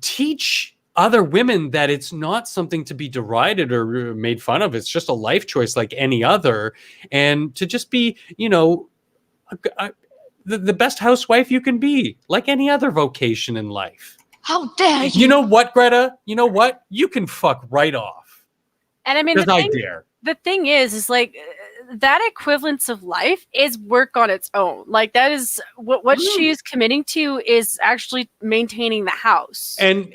teach other women that it's not something to be derided or made fun of. It's just a life choice like any other. And to just be, the best housewife you can be, like any other vocation in life. How dare you? You know what, Greta? You know what? You can fuck right off. And I mean, Because I dare. the thing is like that equivalence of life is work on its own. Like that is what she's committing to is actually maintaining the house. And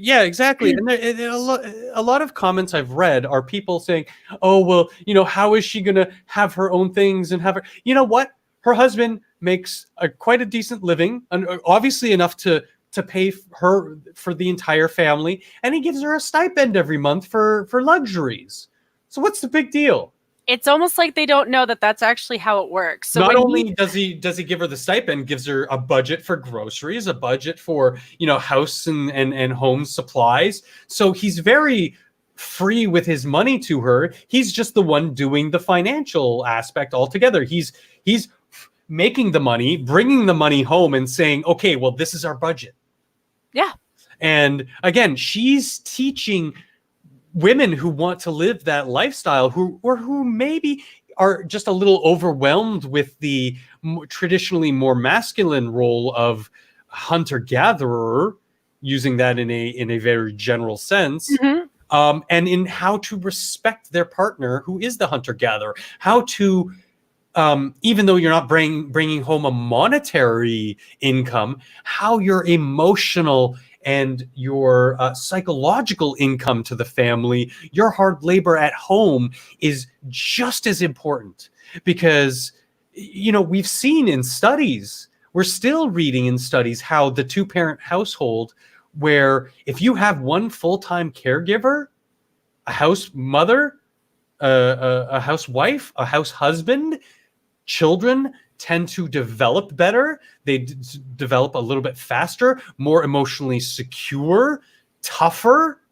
yeah, exactly. And a lot of comments I've read are people saying, "Oh, well, how is she going to have her own things and have her?" You know what? Her husband makes quite a decent living, and obviously enough to pay her for the entire family, and he gives her a stipend every month for luxuries. So what's the big deal? It's almost like they don't know that that's actually how it works. So not only does he give her the stipend, gives her a budget for groceries, a budget for house and home supplies. So he's very free with his money to her. He's just the one doing the financial aspect altogether. He's making the money, bringing the money home, and saying, "Okay, well, this is our budget." Yeah. And again, she's teaching women who want to live that lifestyle, who maybe are just a little overwhelmed with the traditionally more masculine role of hunter-gatherer, using that in a very general sense, and in how to respect their partner who is the hunter-gatherer, how to even though you're not bringing home a monetary income, how your emotional and your psychological income to the family, your hard labor at home is just as important. Because, we've seen in studies, we're still reading in studies how the two-parent household, where if you have one full-time caregiver, a house mother, a housewife, a house husband, children tend to develop better. They develop a little bit faster, more emotionally secure, tougher.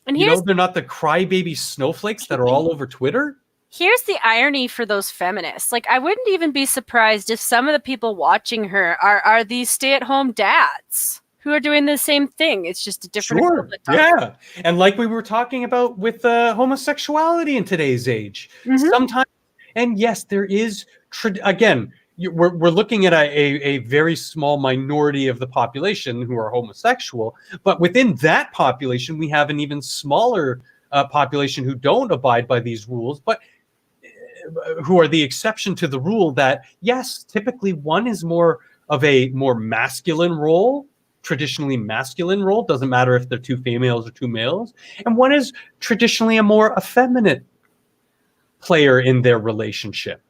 And they're not the crybaby snowflakes that are all over Twitter. Here's the irony for those feminists. Like, I wouldn't even be surprised if some of the people watching her are these stay-at-home dads who are doing the same thing. It's just a different equivalent. Yeah. And like we were talking about with homosexuality in today's age, sometimes. And yes, there is, again, we're looking at a very small minority of the population who are homosexual, but within that population, we have an even smaller population who don't abide by these rules, but who are the exception to the rule that, yes, typically one is more of a more masculine role, traditionally masculine role, doesn't matter if they're two females or two males, and one is traditionally a more effeminate player in their relationship.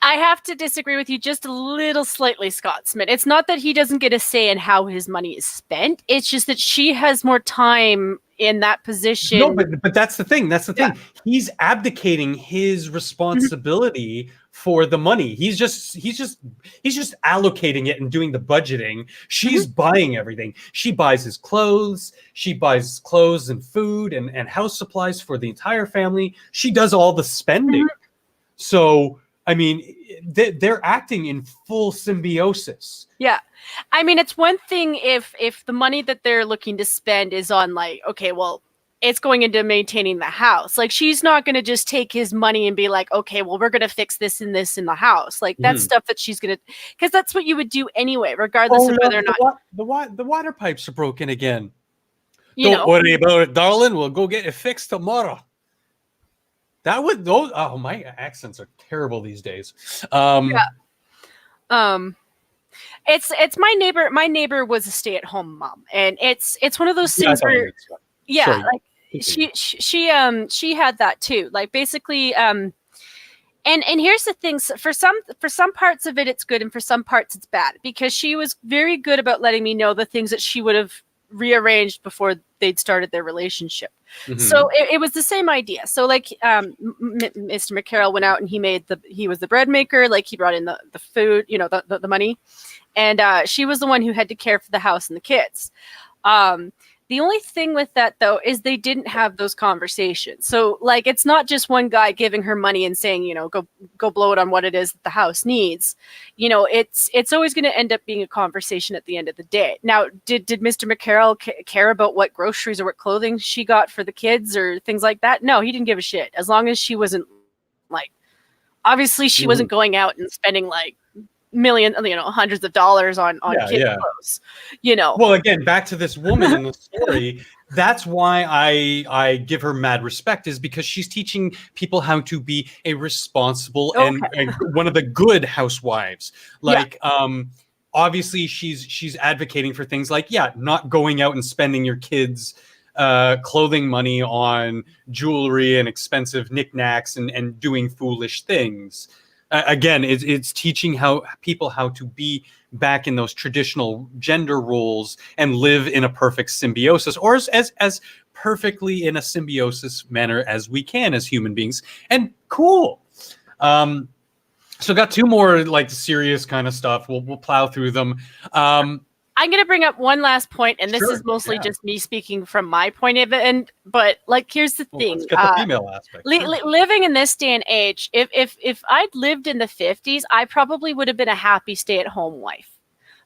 I have to disagree with you just a little slightly, Scott Smith. It's not that he doesn't get a say in how his money is spent. It's just that she has more time in that position. No, but that's the thing. That's the thing. He's abdicating his responsibility for the money. He's just allocating it and doing the budgeting. She's buying everything. She buys his clothes. She buys clothes and food and house supplies for the entire family. She does all the spending. So, I mean, they're acting in full symbiosis. Yeah. I mean, it's one thing if the money that they're looking to spend is on, like, okay, well, it's going into maintaining the house. Like, she's not going to just take his money and be like, okay, well, we're going to fix this and this in the house. Like, that's stuff that she's going to, because that's what you would do anyway, regardless of whether or not. The water pipes are broken again. Don't worry about it, darling. We'll go get it fixed tomorrow. My accents are terrible these days. It's my neighbor. My neighbor was a stay-at-home mom, and it's one of those things where, like she had that too. Like, basically, and here's the thing: for some parts of it, it's good, and for some parts, it's bad, because she was very good about letting me know the things that she would have rearranged before they'd started their relationship. So it was the same idea. So, like, Mr. McCarroll went out and he was the bread maker. Like, he brought in the food, the money, and she was the one who had to care for the house and the kids. The only thing with that, though, is they didn't have those conversations. So, like, it's not just one guy giving her money and saying, go blow it on what it is that the house needs. It's always going to end up being a conversation at the end of the day. Now, did Mr. McCarroll care about what groceries or what clothing she got for the kids or things like that? No, he didn't give a shit. As long as she wasn't, like, obviously she wasn't going out and spending, like, hundreds of dollars on kid clothes. Well, again, back to this woman in the story. that's why I give her mad respect, is because she's teaching people how to be a responsible and one of the good housewives. Like, obviously she's advocating for things like, not going out and spending your kids' clothing money on jewelry and expensive knickknacks and doing foolish things. Again, it's teaching people how to be back in those traditional gender roles and live in a perfect symbiosis, or as perfectly in a symbiosis manner as we can as human beings. And cool. So got two more like serious kind of stuff. We'll plow through them. I'm going to bring up one last point, and this Sure, is mostly just me speaking from my point of it. But like, here's the thing: let's get the female aspect. Living in this day and age, if I'd lived in the 50s, I probably would have been a happy stay-at-home wife,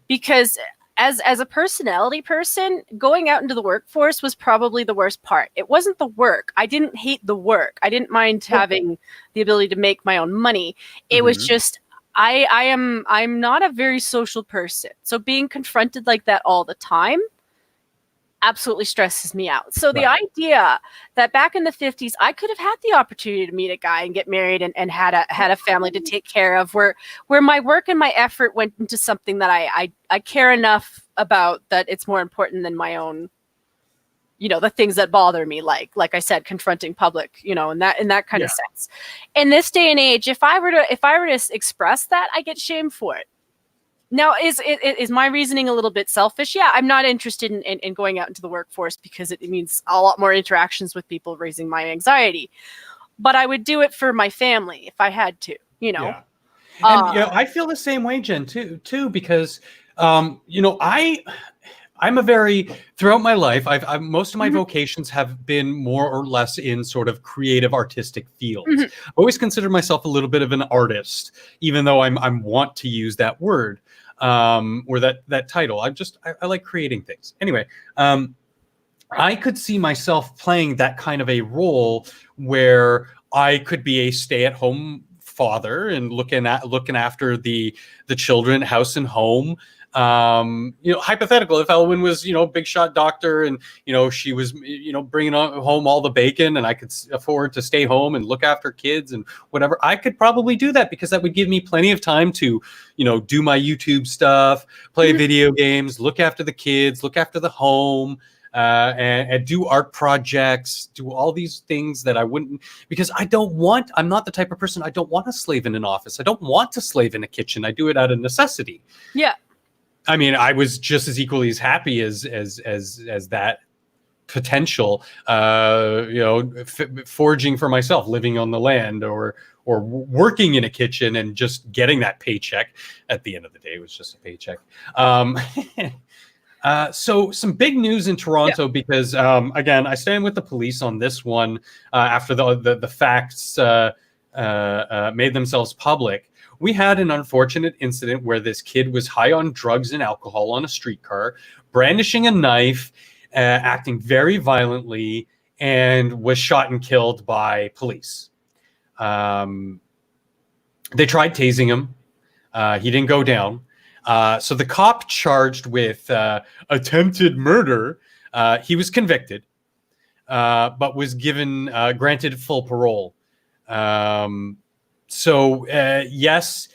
because as a personality person, going out into the workforce was probably the worst part. It wasn't the work. I didn't hate the work. I didn't mind having the ability to make my own money. It was just, I'm not a very social person. So being confronted like that all the time absolutely stresses me out. So the idea that back in the 50s, I could have had the opportunity to meet a guy and get married and had a family to take care of, where my work and my effort went into something that I care enough about that it's more important than my own, the things that bother me, like I said, confronting public, in that kind of sense. In this day and age, if I were to express that, I get shamed for it. Now, is my reasoning a little bit selfish? Yeah, I'm not interested in going out into the workforce because it means a lot more interactions with people, raising my anxiety. But I would do it for my family if I had to, Yeah. And I feel the same way, Jen, too, because I'm a very, throughout my life, I've most of my vocations have been more or less in sort of creative, artistic fields. I've always considered myself a little bit of an artist, even though I'm want to use that word or that title. I like creating things. Anyway, I could see myself playing that kind of a role where I could be a stay-at-home father and looking after the children, house and home. Hypothetical, if Elwyn was, big shot doctor and, she was, bringing home all the bacon and I could afford to stay home and look after kids and whatever, I could probably do that because that would give me plenty of time to, do my YouTube stuff, play video games, look after the kids, look after the home, and do art projects, do all these things that I wouldn't, because I'm not the type of person, I don't want to slave in an office. I don't want to slave in a kitchen. I do it out of necessity. Yeah. I mean, I was just as equally as happy as that potential, foraging for myself, living on the land, or working in a kitchen and just getting that paycheck. At the end of the day, it was just a paycheck. So some big news in Toronto because, again, I stand with the police on this one after the facts made themselves public. We had an unfortunate incident where this kid was high on drugs and alcohol on a streetcar, brandishing a knife, acting very violently, and was shot and killed by police. They tried tasing him. He didn't go down. So the cop charged with attempted murder, he was convicted, but was granted full parole. Yes,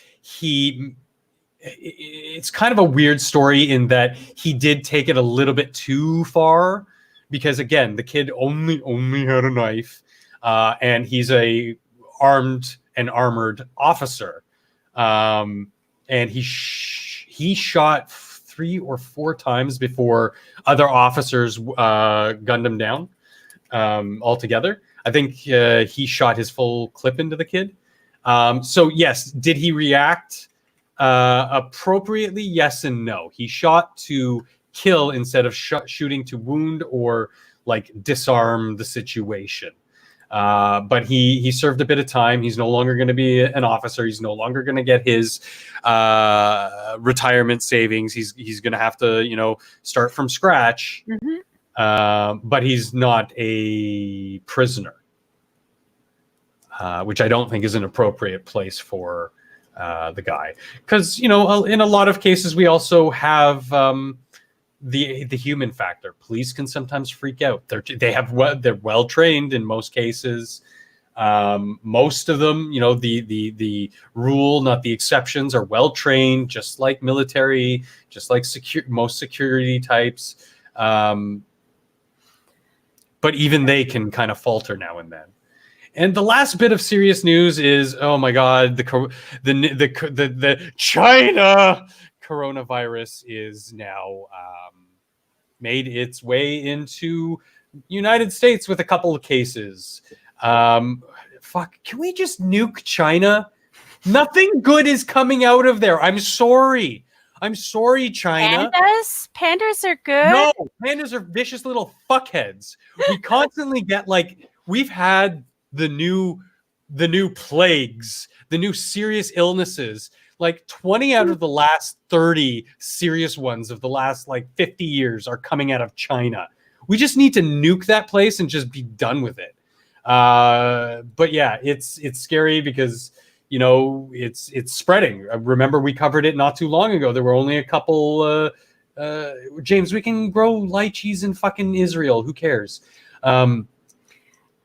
it's kind of a weird story in that he did take it a little bit too far because, again, the kid only had a knife, and he's a armored officer. And he shot 3 or 4 times before other officers gunned him down altogether. I think he shot his full clip into the kid. So yes, did he react appropriately? Yes and no. He shot to kill instead of shooting to wound or like disarm the situation. But he served a bit of time. He's no longer going to be an officer. He's no longer going to get his retirement savings. He's going to have to, start from scratch. But he's not a prisoner, which I don't think is an appropriate place for the guy. Because, in a lot of cases, we also have the human factor. Police can sometimes freak out. They're well trained in most cases. Most of them, the rule, not the exceptions, are well trained, just like military, just like most security types. But even they can kind of falter now and then. And the last bit of serious news is, oh my God, the China coronavirus is now made its way into United States with a couple of cases. Fuck, can we just nuke China? Nothing good is coming out of there. I'm sorry, China. Pandas are good. No, pandas are vicious little fuckheads. We constantly get we've had the new plagues, the new serious illnesses. 20 out of the last 30 serious ones of the last 50 years are coming out of China. We just need to nuke that place and just be done with it. But yeah, it's scary because it's spreading. Remember, we covered it not too long ago. There were only a couple. James, we can grow lychees in fucking Israel. Who cares?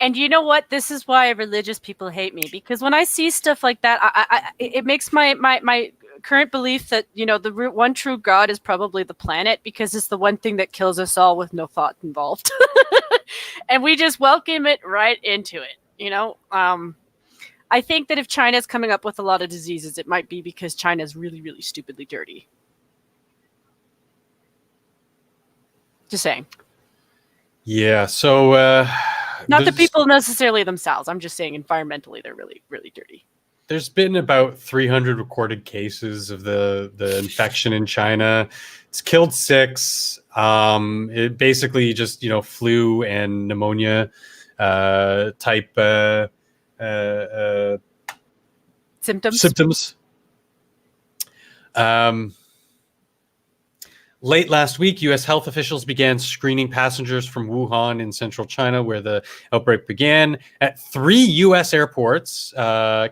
And you know what? This is why religious people hate me, because when I see stuff like that, it makes my current belief that, the one true God is probably the planet, because it's the one thing that kills us all with no thought involved. And we just welcome it right into it. I think that if China's coming up with a lot of diseases, it might be because China's really, really stupidly dirty. Just saying. Yeah. So, not the people necessarily themselves. I'm just saying environmentally, they're really, really dirty. There's been about 300 recorded cases of the infection in China. It's killed 6. It basically just, flu and pneumonia type symptoms. Late last week, U.S. health officials began screening passengers from Wuhan in central China, where the outbreak began, at 3 U.S. airports,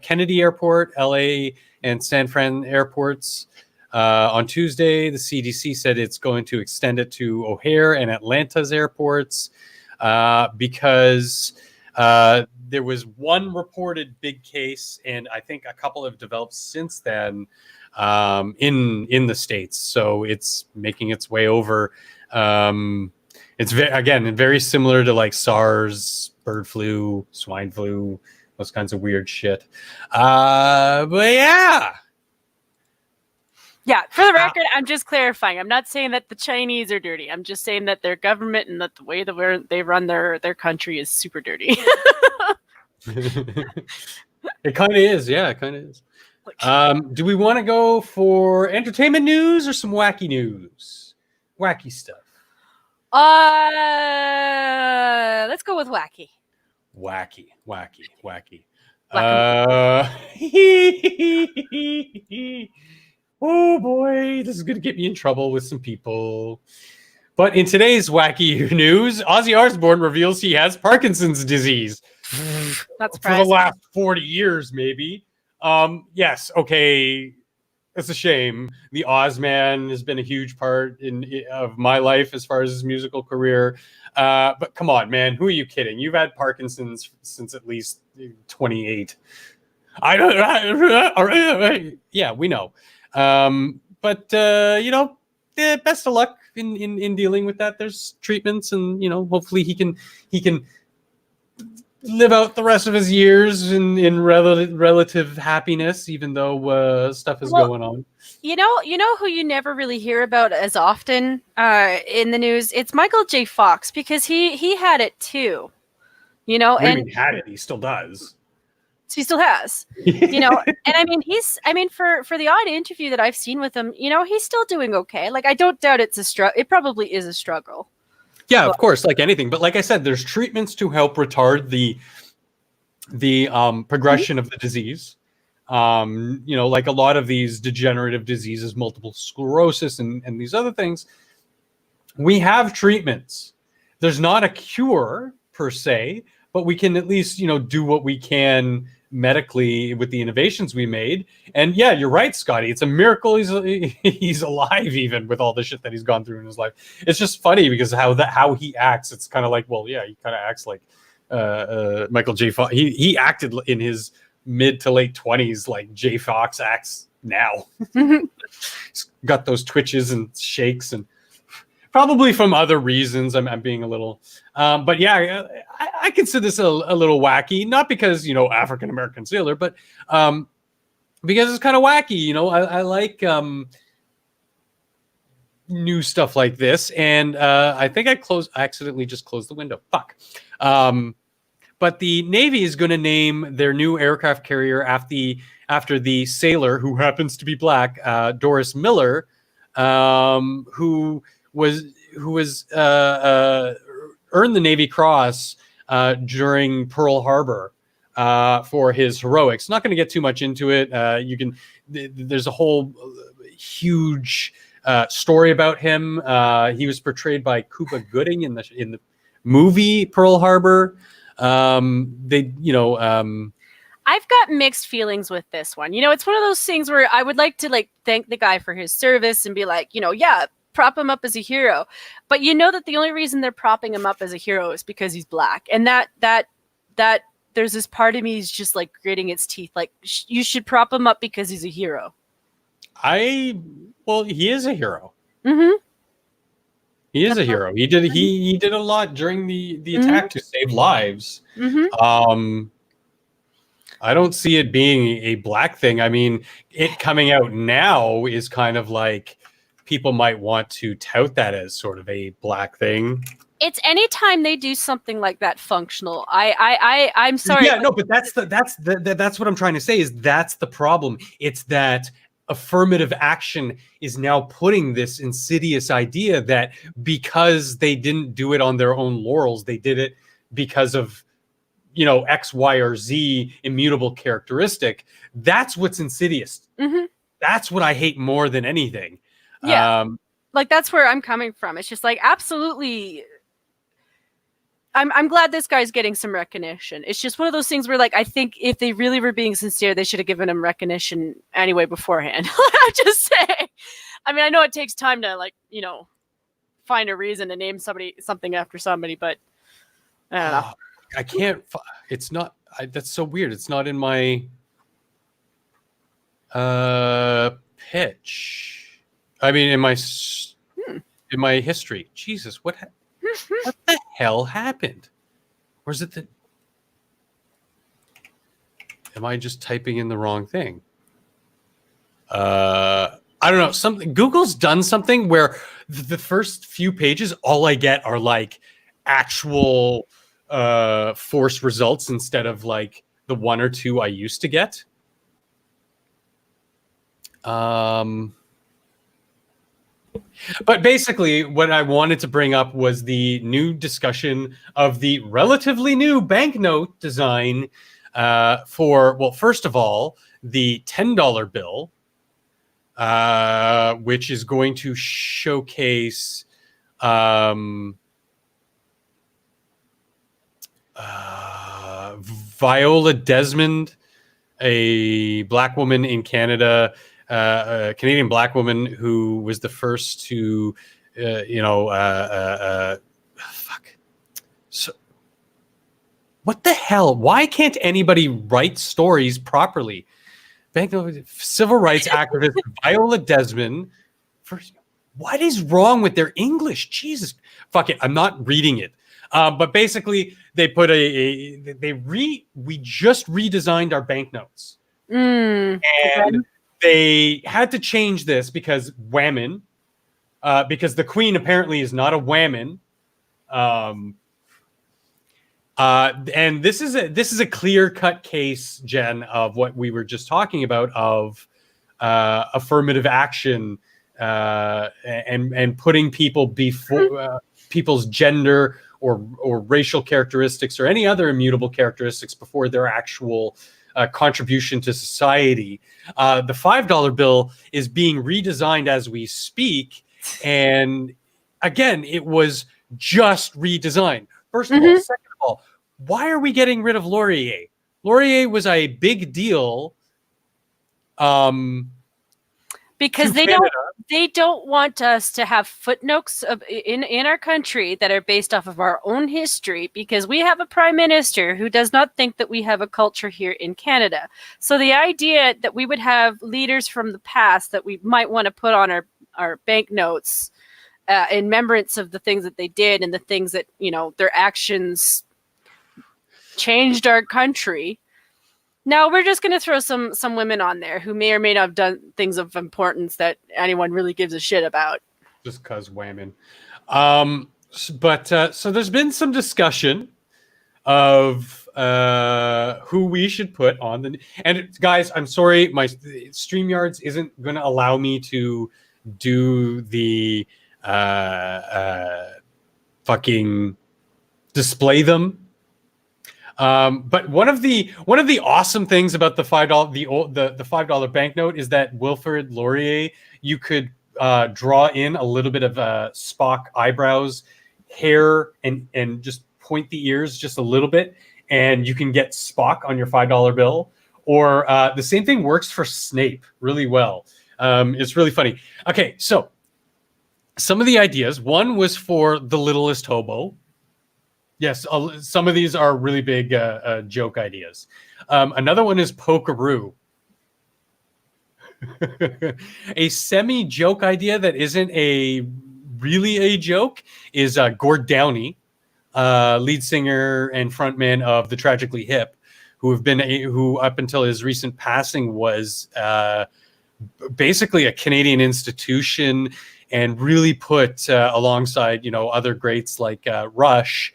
Kennedy Airport, L.A., and San Fran airports. On Tuesday, the CDC said it's going to extend it to O'Hare and Atlanta's airports because there was one reported big case, and I think a couple have developed since then in the States. So it's making its way over. It's very similar to SARS, bird flu, swine flu, those kinds of weird shit. But yeah. Yeah, for the record, I'm just clarifying. I'm not saying that the Chinese are dirty. I'm just saying that their government and that the way that they run their country is super dirty. It kind of is. Yeah, it kind of is. Do we want to go for entertainment news or some wacky news? Wacky stuff. Let's go with wacky. Wacky. Oh boy, this is going to get me in trouble with some people. But in today's wacky news, Ozzy Osbourne reveals he has Parkinson's disease. That's for the last 40 years, maybe. Yes, okay. It's a shame. The Ozman has been a huge part of my life as far as his musical career. But come on, man, who are you kidding? You've had Parkinson's since at least 28. Yeah, we know. But best of luck in dealing with that. There's treatments, and hopefully he can live out the rest of his years in relative happiness, even though stuff is going on. You know who you never really hear about as often in the news? It's Michael J. Fox, because he had it too. He had it. He still does. He still has. And I mean, for the odd interview that I've seen with him, he's still doing okay. I don't doubt it's a struggle. It probably is a struggle. Yeah, of course, like anything. But like I said, there's treatments to help retard the progression of the disease. Like a lot of these degenerative diseases, multiple sclerosis and these other things, we have treatments. There's not a cure per se, but we can at least, do what we can medically with the innovations we made. And yeah, you're right, Scotty. It's a miracle he's alive even with all the shit that he's gone through in his life. It's just funny because how he acts. It's kind of like, well, yeah, he kind of acts like Michael J. Fox. He acted in his mid to late 20s like J. Fox acts now. He's got those twitches and shakes, and probably from other reasons. I'm being a little, but yeah, I consider this a little wacky, not because, you know, African American sailor, but because it's kind of wacky. You know, I like new stuff like this, and I think I accidentally just closed the window. Fuck. But the Navy is going to name their new aircraft carrier after the sailor who happens to be black, Doris Miller, who was earned the Navy Cross during Pearl Harbor for his heroics. Not going to get too much into it. There's a whole huge story about him. He was portrayed by Cuba Gooding in the movie Pearl Harbor. I've got mixed feelings with this one. You know, it's one of those things where I would like to like thank the guy for his service and be like, you know, yeah, prop him up as a hero. But you know that the only reason they're propping him up as a hero is because he's black. And that there's this part of me is just like gritting its teeth. Like, you should prop him up because he's a hero. Well, he is a hero. Mm-hmm. He is a hero. He did a lot during the attack to save lives. Mm-hmm. I don't see it being a black thing. I mean, it coming out now is kind of like people might want to tout that as sort of a black thing. It's anytime they do something like that functional. I'm sorry. Yeah, no, but that's what I'm trying to say is that's the problem. It's that affirmative action is now putting this insidious idea that because they didn't do it on their own laurels, they did it because of, you know, X, Y, or Z immutable characteristic. That's what's insidious. Mm-hmm. That's what I hate more than anything. Yeah. Like, that's where I'm coming from. It's just like, absolutely. I'm glad this guy's getting some recognition. It's just one of those things where, like, I think if they really were being sincere, they should have given him recognition anyway beforehand. I just say. I mean, I know it takes time to, like, you know, find a reason to name something after somebody, but I don't know. I can't. It's not. That's so weird. It's not in my pitch. I mean, in my history. Jesus, what the hell happened? Or is it that? Am I just typing in the wrong thing? I don't know. Google's done something where the first few pages, all I get are like actual force results instead of like the one or two I used to get. But basically what I wanted to bring up was the new discussion of the relatively new banknote design for, well, first of all, the $10 bill, which is going to showcase Viola Desmond, a black woman in Canada, a Canadian black woman who was the first to, fuck. So, what the hell? Why can't anybody write stories properly? Civil rights activist Viola Desmond. What is wrong with their English? Jesus, fuck it. I'm not reading it. But basically, they put we just redesigned our banknotes, and they had to change this because Whammon, because the Queen apparently is not a Whammon, and this is a clear-cut case, Jen, of what we were just talking about of affirmative action and putting people before people's gender or racial characteristics or any other immutable characteristics before their actual contribution to society. The $5 bill is being redesigned as we speak. And again, it was just redesigned. First of all. Second of all, why are we getting rid of Laurier? Laurier was a big deal. Because to they don't want us to have footnotes in our country that are based off of our own history, because we have a prime minister who does not think that we have a culture here in Canada. So the idea that we would have leaders from the past that we might want to put on our banknotes in remembrance of the things that they did and the things that, their actions changed our country. No, we're just going to throw some women on there who may or may not have done things of importance that anyone really gives a shit about. Just cause women. So there's been some discussion of who we should put on the. And guys, I'm sorry, my StreamYards isn't going to allow me to do the fucking display them. But one of the awesome things about the $5 the $5 banknote is that Wilfrid Laurier, you could draw in a little bit of Spock eyebrows, hair, and just point the ears just a little bit, and you can get Spock on your $5 bill. Or the same thing works for Snape really well. It's really funny. Okay, so some of the ideas. One was for the littlest hobo. Yes, some of these are really big joke ideas. Another one is Pokeroo. A semi-joke idea that isn't really a joke is Gord Downey, lead singer and frontman of the Tragically Hip, who up until his recent passing was basically a Canadian institution and really put alongside other greats like Rush.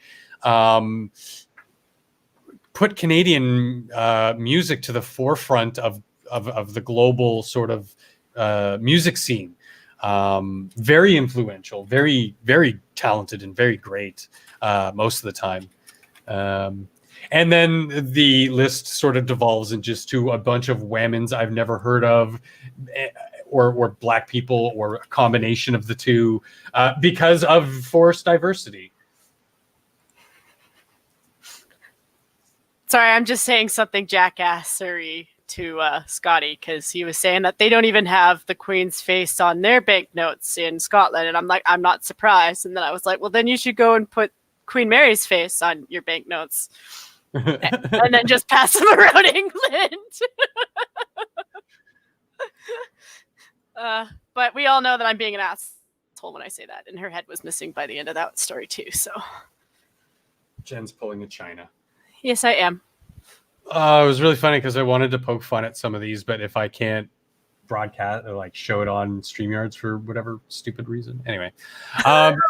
Put Canadian music to the forefront of the global sort of music scene. Very influential, very, very talented, and very great most of the time. And then the list sort of devolves into a bunch of whammons I've never heard of, or black people, or a combination of the two, because of forced diversity. Sorry, I'm just saying something jackassery to Scotty, because he was saying that they don't even have the Queen's face on their banknotes in Scotland. And I'm like, I'm not surprised. And then I was like, well, then you should go and put Queen Mary's face on your banknotes. And then just pass them around England. But we all know that I'm being an asshole when I say that. And her head was missing by the end of that story too. So Jen's pulling a China. Yes, I am. It was really funny because I wanted to poke fun at some of these, but if I can't broadcast or show it on StreamYards for whatever stupid reason. Anyway,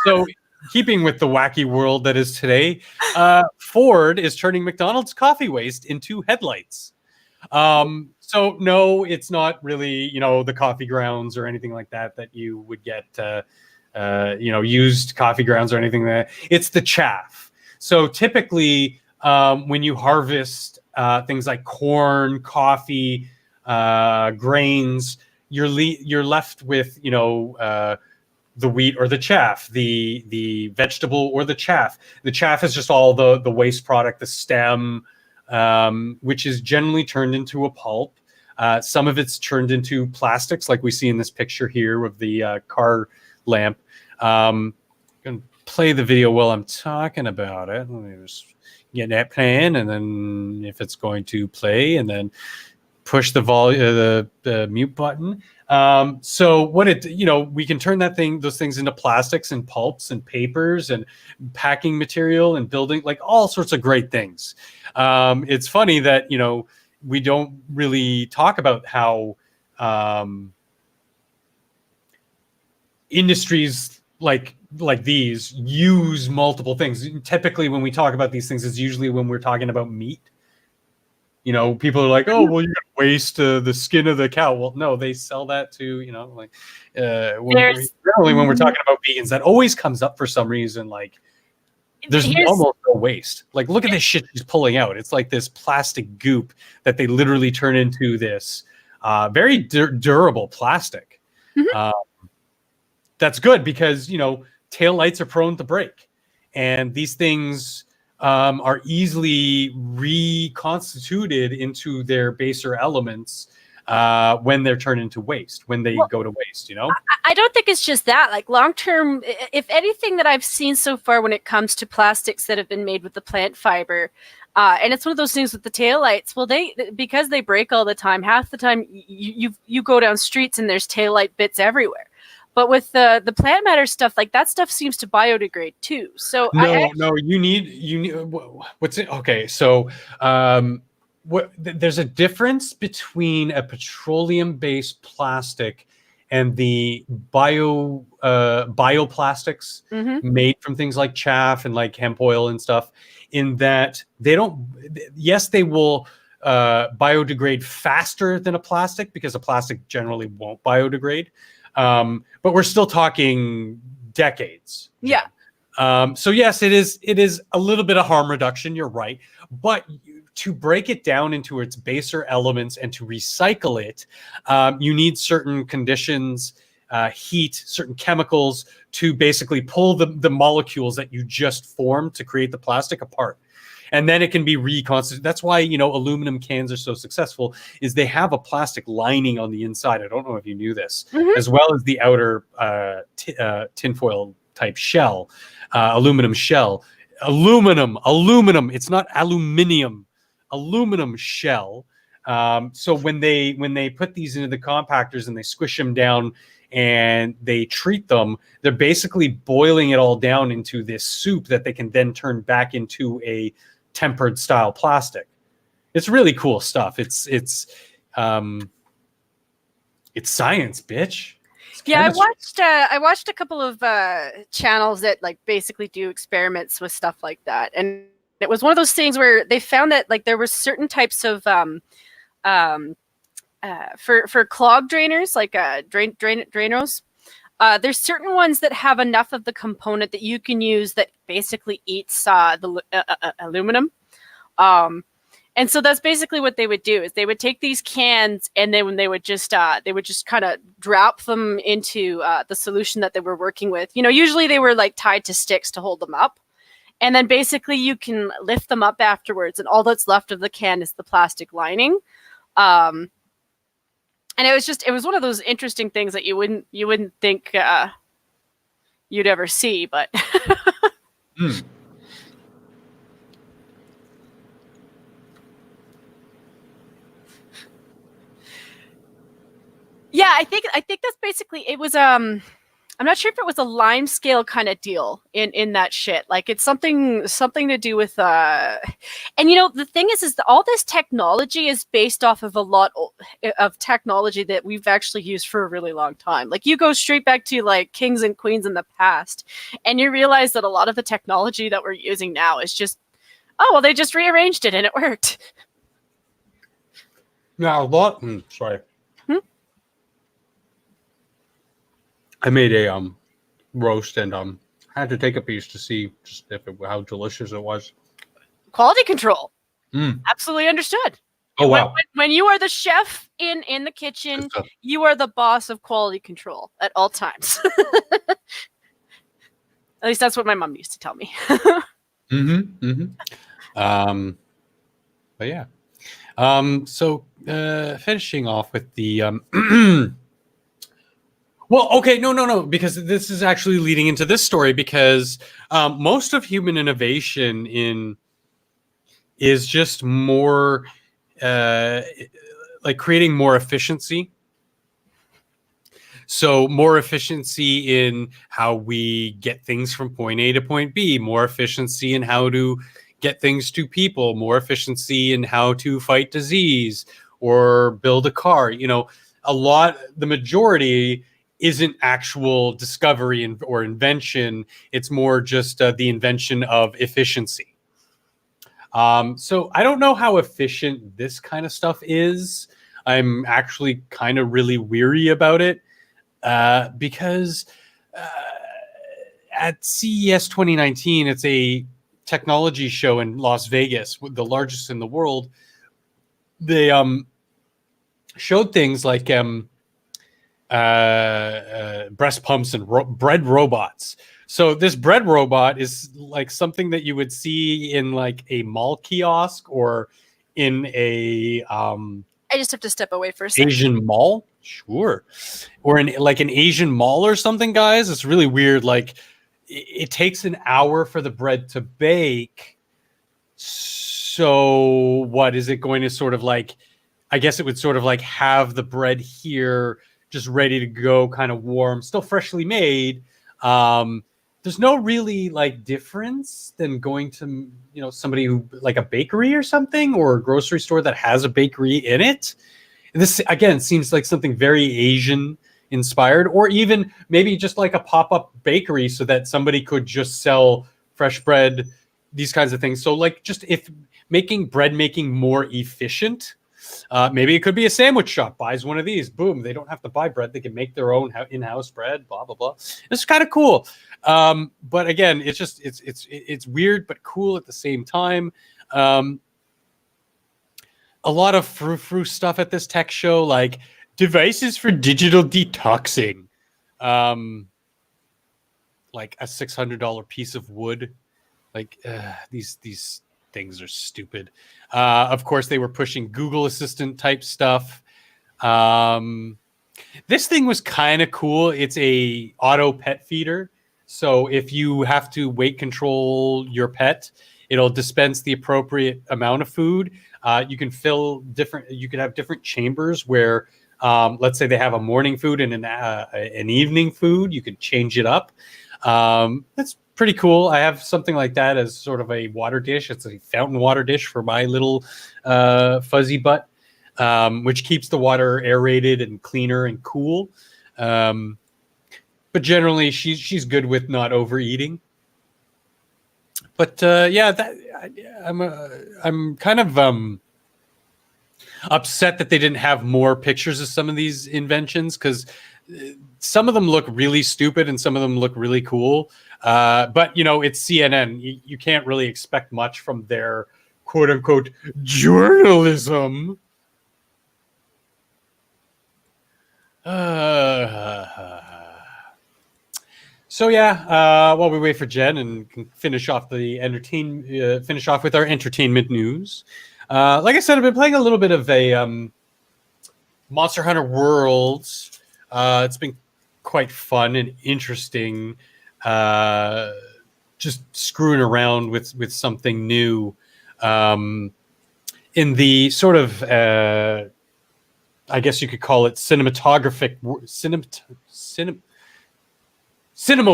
so keeping with the wacky world that is today, Ford is turning McDonald's coffee waste into headlights. So no, it's not really, the coffee grounds or anything like that you would get, used coffee grounds or anything like that. It's the chaff. So typically, when you harvest things like corn, coffee, grains, you're left with the wheat or the chaff, the vegetable or the chaff. The chaff is just all the waste product, the stem, which is generally turned into a pulp. Some of it's turned into plastics, like we see in this picture here of the car lamp. I'm gonna play the video while I'm talking about it. Let me just get that playing, and then if it's going to play, and then push the volume, the mute button. So what we can turn those things into plastics and pulps and papers and packing material and building, all sorts of great things. It's funny that, we don't really talk about how industries like these use multiple things. Typically, when we talk about these things, it's usually when we're talking about meat. People are like, oh, well, you're gonna waste the skin of the cow. Well, no, they sell that to, generally when we're talking about vegans, that always comes up for some reason. There's almost no waste. Look at this shit she's pulling out. It's like this plastic goop that they literally turn into this very durable plastic. Mm-hmm. That's good because, tail lights are prone to break. And these things are easily reconstituted into their baser elements when they're turned into waste, when they go to waste, you know? I don't think it's just that. Like long term, if anything that I've seen so far when it comes to plastics that have been made with the plant fiber, and it's one of those things with the taillights. Well, because they break all the time. Half the time, you go down streets and there's taillight bits everywhere. But with the plant matter stuff, like that stuff seems to biodegrade too. So you need what's it? Okay, so there's a difference between a petroleum-based plastic and the bioplastics made from things like chaff and like hemp oil and stuff, in that they will biodegrade faster than a plastic, because a plastic generally won't biodegrade. But we're still talking decades. Yeah. So yes, it is a little bit of harm reduction. You're right. But to break it down into its baser elements and to recycle it, you need certain conditions, heat, certain chemicals to basically pull the molecules that you just formed to create the plastic apart. And then it can be reconstituted. That's why, aluminum cans are so successful, is they have a plastic lining on the inside. I don't know if you knew this, as well as the outer tinfoil type shell, aluminum shell. Aluminum. It's not aluminium. Aluminum shell. So when they put these into the compactors and they squish them down and they treat them, they're basically boiling it all down into this soup that they can then turn back into a tempered style plastic. It's really cool stuff. It's science, bitch. Yeah, I watched a couple of channels that like basically do experiments with stuff like that, and it was one of those things where they found that like there were certain types of for clog drainers, like drainos. There's certain ones that have enough of the component that you can use that basically eats the aluminum. And so that's basically what they would do, is they would take these cans and then they would just kind of drop them into the solution that they were working with. Usually they were like tied to sticks to hold them up. And then basically you can lift them up afterwards, and all that's left of the can is the plastic lining. And it was one of those interesting things that you wouldn't think you'd ever see, but yeah, I think that's basically it. Was I'm not sure if it was a lime scale kind of deal in that shit. Like it's something to do with and the thing is that all this technology is based off of a lot of technology that we've actually used for a really long time. Like you go straight back to like kings and queens in the past, and you realize that a lot of the technology that we're using now is just, they just rearranged it and it worked. Now a lot. Sorry. I made a roast and had to take a piece to see just how delicious it was. Quality control. Absolutely understood. Oh wow! When you are the chef in the kitchen, you are the boss of quality control at all times. At least that's what my mom used to tell me. But yeah. So finishing off with the well, okay, no, because this is actually leading into this story, because most of human innovation is just more like creating more efficiency. So more efficiency in how we get things from point A to point B, more efficiency in how to get things to people, more efficiency in how to fight disease or build a car. The majority isn't actual discovery or invention. It's more just the invention of efficiency. So I don't know how efficient this kind of stuff is. I'm actually kind of really weary about it because at CES 2019, it's a technology show in Las Vegas, the largest in the world. They showed things like breast pumps and bread robots, So this bread robot is like something that you would see in like a mall kiosk or in a I just have to step away for a second. Asian mall, sure, or in like an Asian mall or something, guys. It's really weird. Like it takes an hour for the bread to bake. So what is it going to sort of like? I guess it would sort of like have the bread here, just ready to go, kind of warm, still freshly made. There's no really like difference than going to, you know, somebody who like a bakery or something, or a grocery store that has a bakery in it. And this again seems like something very Asian inspired, or even maybe just like a pop-up bakery so that somebody could just sell fresh bread, these kinds of things. So like just if making bread making more efficient, maybe it could be a sandwich shop buys one of these, boom, they don't have to buy bread, they can make their own in-house bread, blah blah blah. It's kind of cool. But again, it's just it's weird but cool at the same time. A lot of frou-frou stuff at this tech show, like devices for digital detoxing, like a $600 piece of wood. Like these things are stupid. Of course, they were pushing Google Assistant type stuff. This thing was kind of cool. It's a auto pet feeder. So if you have to weight control your pet, it'll dispense the appropriate amount of food. You can fill different. You can have different chambers where, let's say they have a morning food and an evening food. You can change it up. That's pretty cool. I have something like that as sort of a water dish. It's a fountain water dish for my little fuzzy butt, which keeps the water aerated and cleaner and cool. But generally, she's good with not overeating. But yeah, I'm kind of upset that they didn't have more pictures of some of these inventions, because some of them look really stupid and some of them look really cool. But, you know, it's CNN. You can't really expect much from their quote unquote journalism. So yeah, while we wait for Jen and can finish off the finish off with our entertainment news. Like I said, I've been playing a little bit of a Monster Hunter Worlds. It's been quite fun and interesting. Just screwing around with something new. In the sort of, I guess you could call it cinema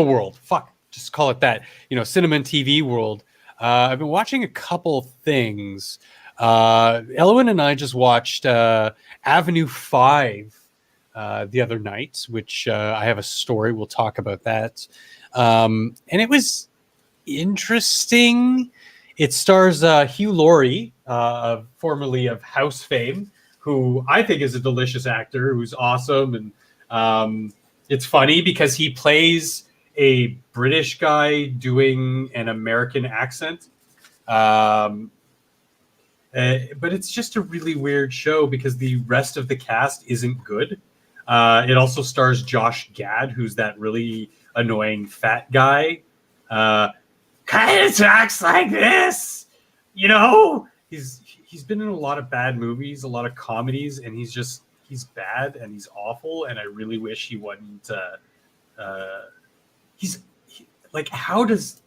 world. Fuck, just call it that. You know, cinema and TV world. I've been watching a couple things. Elwin and I just watched Avenue 5 the other night, which I have a story. We'll talk about that. And it was interesting. It stars Hugh Laurie, formerly of House fame, who I think is a delicious actor, who's awesome. And it's funny because he plays a British guy doing an American accent. But it's just a really weird show because the rest of the cast isn't good. It also stars Josh Gad, who's that really annoying fat guy. Kind of talks like this, you know. He's been in a lot of bad movies, a lot of comedies, and he's bad and he's awful. And I really wish he wouldn't. How does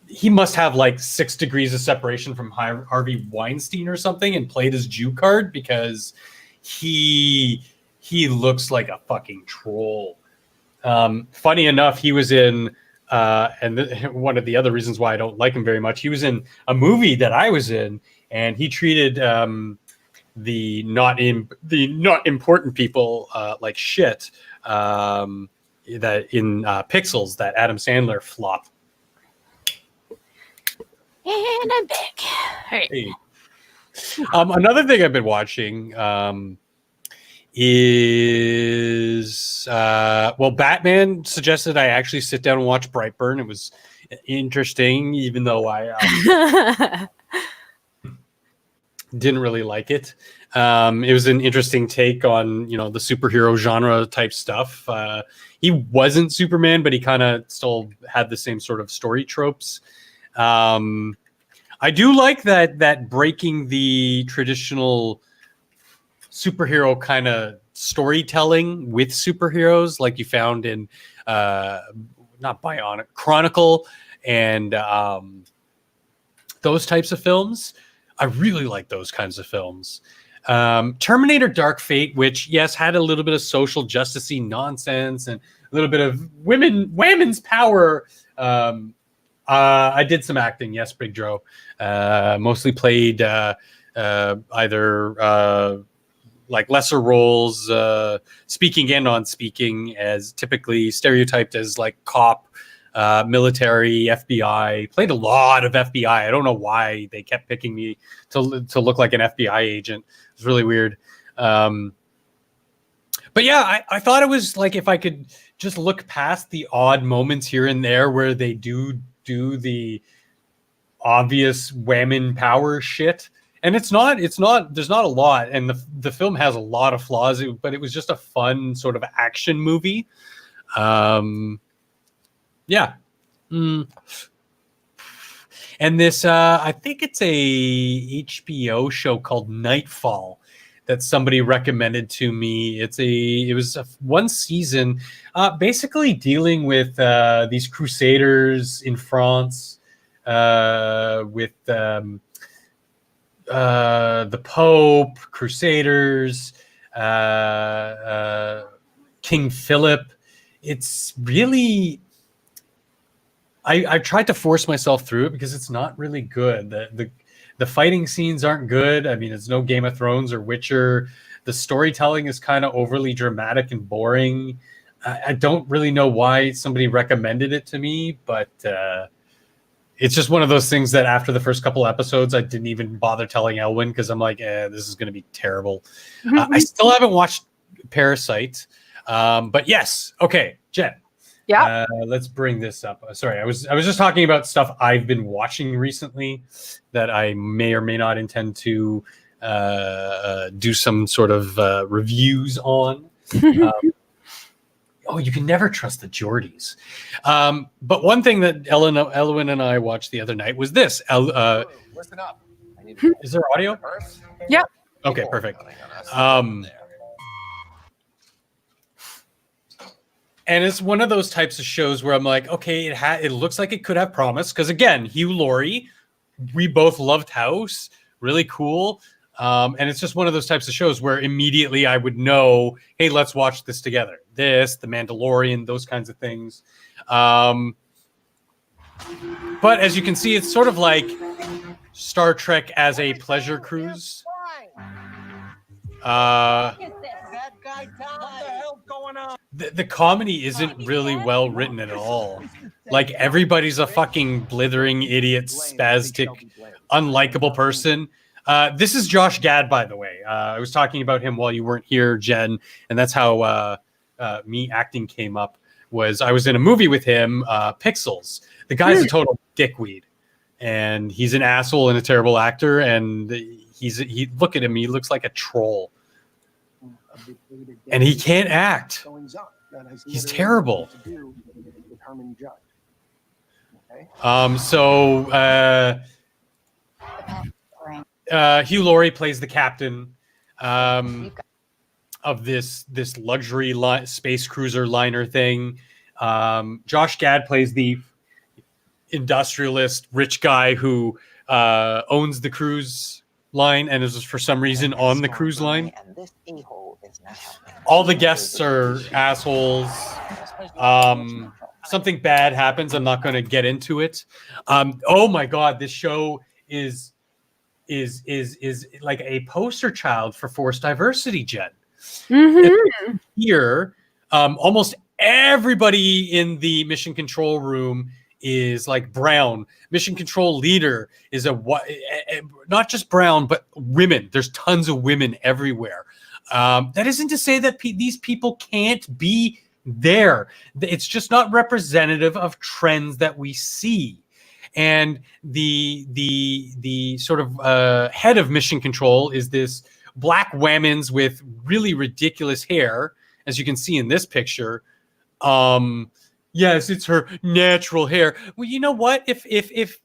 he must have like 6 degrees of separation from Harvey Weinstein or something, and played his Jew card, because he looks like a fucking troll. Funny enough, he was in, one of the other reasons why I don't like him very much, he was in a movie that I was in, and he treated the not important people like shit. That in Pixels, that Adam Sandler flop. And I'm back. All right. Hey. Another thing I've been watching is Batman suggested I actually sit down and watch Brightburn. It was interesting, even though I Didn't really like it. It was an interesting take on, you know, the superhero genre type stuff. He wasn't Superman, but he kind of still had the same sort of story tropes. I do like that breaking the traditional superhero kind of storytelling with superheroes, like you found in not Bionic, Chronicle, and those types of films. I really like those kinds of films. Terminator Dark Fate, which, yes, had a little bit of social justice-y nonsense and a little bit of women's power. I did some acting, yes, Big Dro. Mostly played either like lesser roles, speaking and non-speaking, as typically stereotyped as like cop, military, FBI. Played a lot of FBI. I don't know why they kept picking me to look like an FBI agent. It's really weird. But yeah, I thought it was like, if I could just look past the odd moments here and there where they do the obvious women power shit. And there's not a lot. And the film has a lot of flaws, but it was just a fun sort of action movie. Yeah. And this, I think it's a HBO show called Nightfall that somebody recommended to me. It was one season, basically dealing with these crusaders in France, with the Pope, crusaders, King Philip. It's really, I tried to force myself through it because it's not really good. The fighting scenes aren't good. I mean, it's no Game of Thrones or Witcher. The storytelling is kind of overly dramatic and boring. I don't really know why somebody recommended it to me, but it's just one of those things that after the first couple episodes, I didn't even bother telling Elwyn because I'm like, this is going to be terrible. I still haven't watched Parasite, but yes. Okay, Jen. Yeah. Let's bring this up. Sorry, I was just talking about stuff I've been watching recently that I may or may not intend to do some sort of reviews on. Oh, you can never trust the Geordies. But one thing that Elwyn and I watched the other night was this. Listen up. Is there audio? Yep. Okay, perfect. And it's one of those types of shows where I'm like, okay, it looks like it could have promise. Because again, Hugh Laurie, we both loved House, really cool. And it's just one of those types of shows where immediately I would know, hey, let's watch this together. This, The Mandalorian, those kinds of things. But as you can see, it's sort of like Star Trek as a pleasure cruise. The comedy isn't really well written at all. Like, everybody's a fucking blithering idiot, spastic, unlikable person. This is Josh Gad, by the way. I was talking about him while you weren't here, Jen, and that's how me acting came up. Was I was in a movie with him, Pixels. The guy's a total dickweed, and he's an asshole and a terrible actor. And he look at him, he looks like a troll, and he can't act. He's terrible. Hugh Laurie plays the captain of this luxury space cruiser liner thing. Josh Gad plays the industrialist rich guy who owns the cruise line and is for some reason on the cruise line. All the guests are assholes. Something bad happens. I'm not going to get into it. Oh my God, this show is like a poster child for forced diversity, Jen. Mm-hmm. Here, almost everybody in the mission control room is like brown. Mission control leader is not just brown, but women. There's tons of women everywhere. That isn't to say that these people can't be there. It's just not representative of trends that we see. and the sort of head of Mission Control is this black women's with really ridiculous hair, as you can see in this picture. Yes, it's her natural hair. Well, you know what? If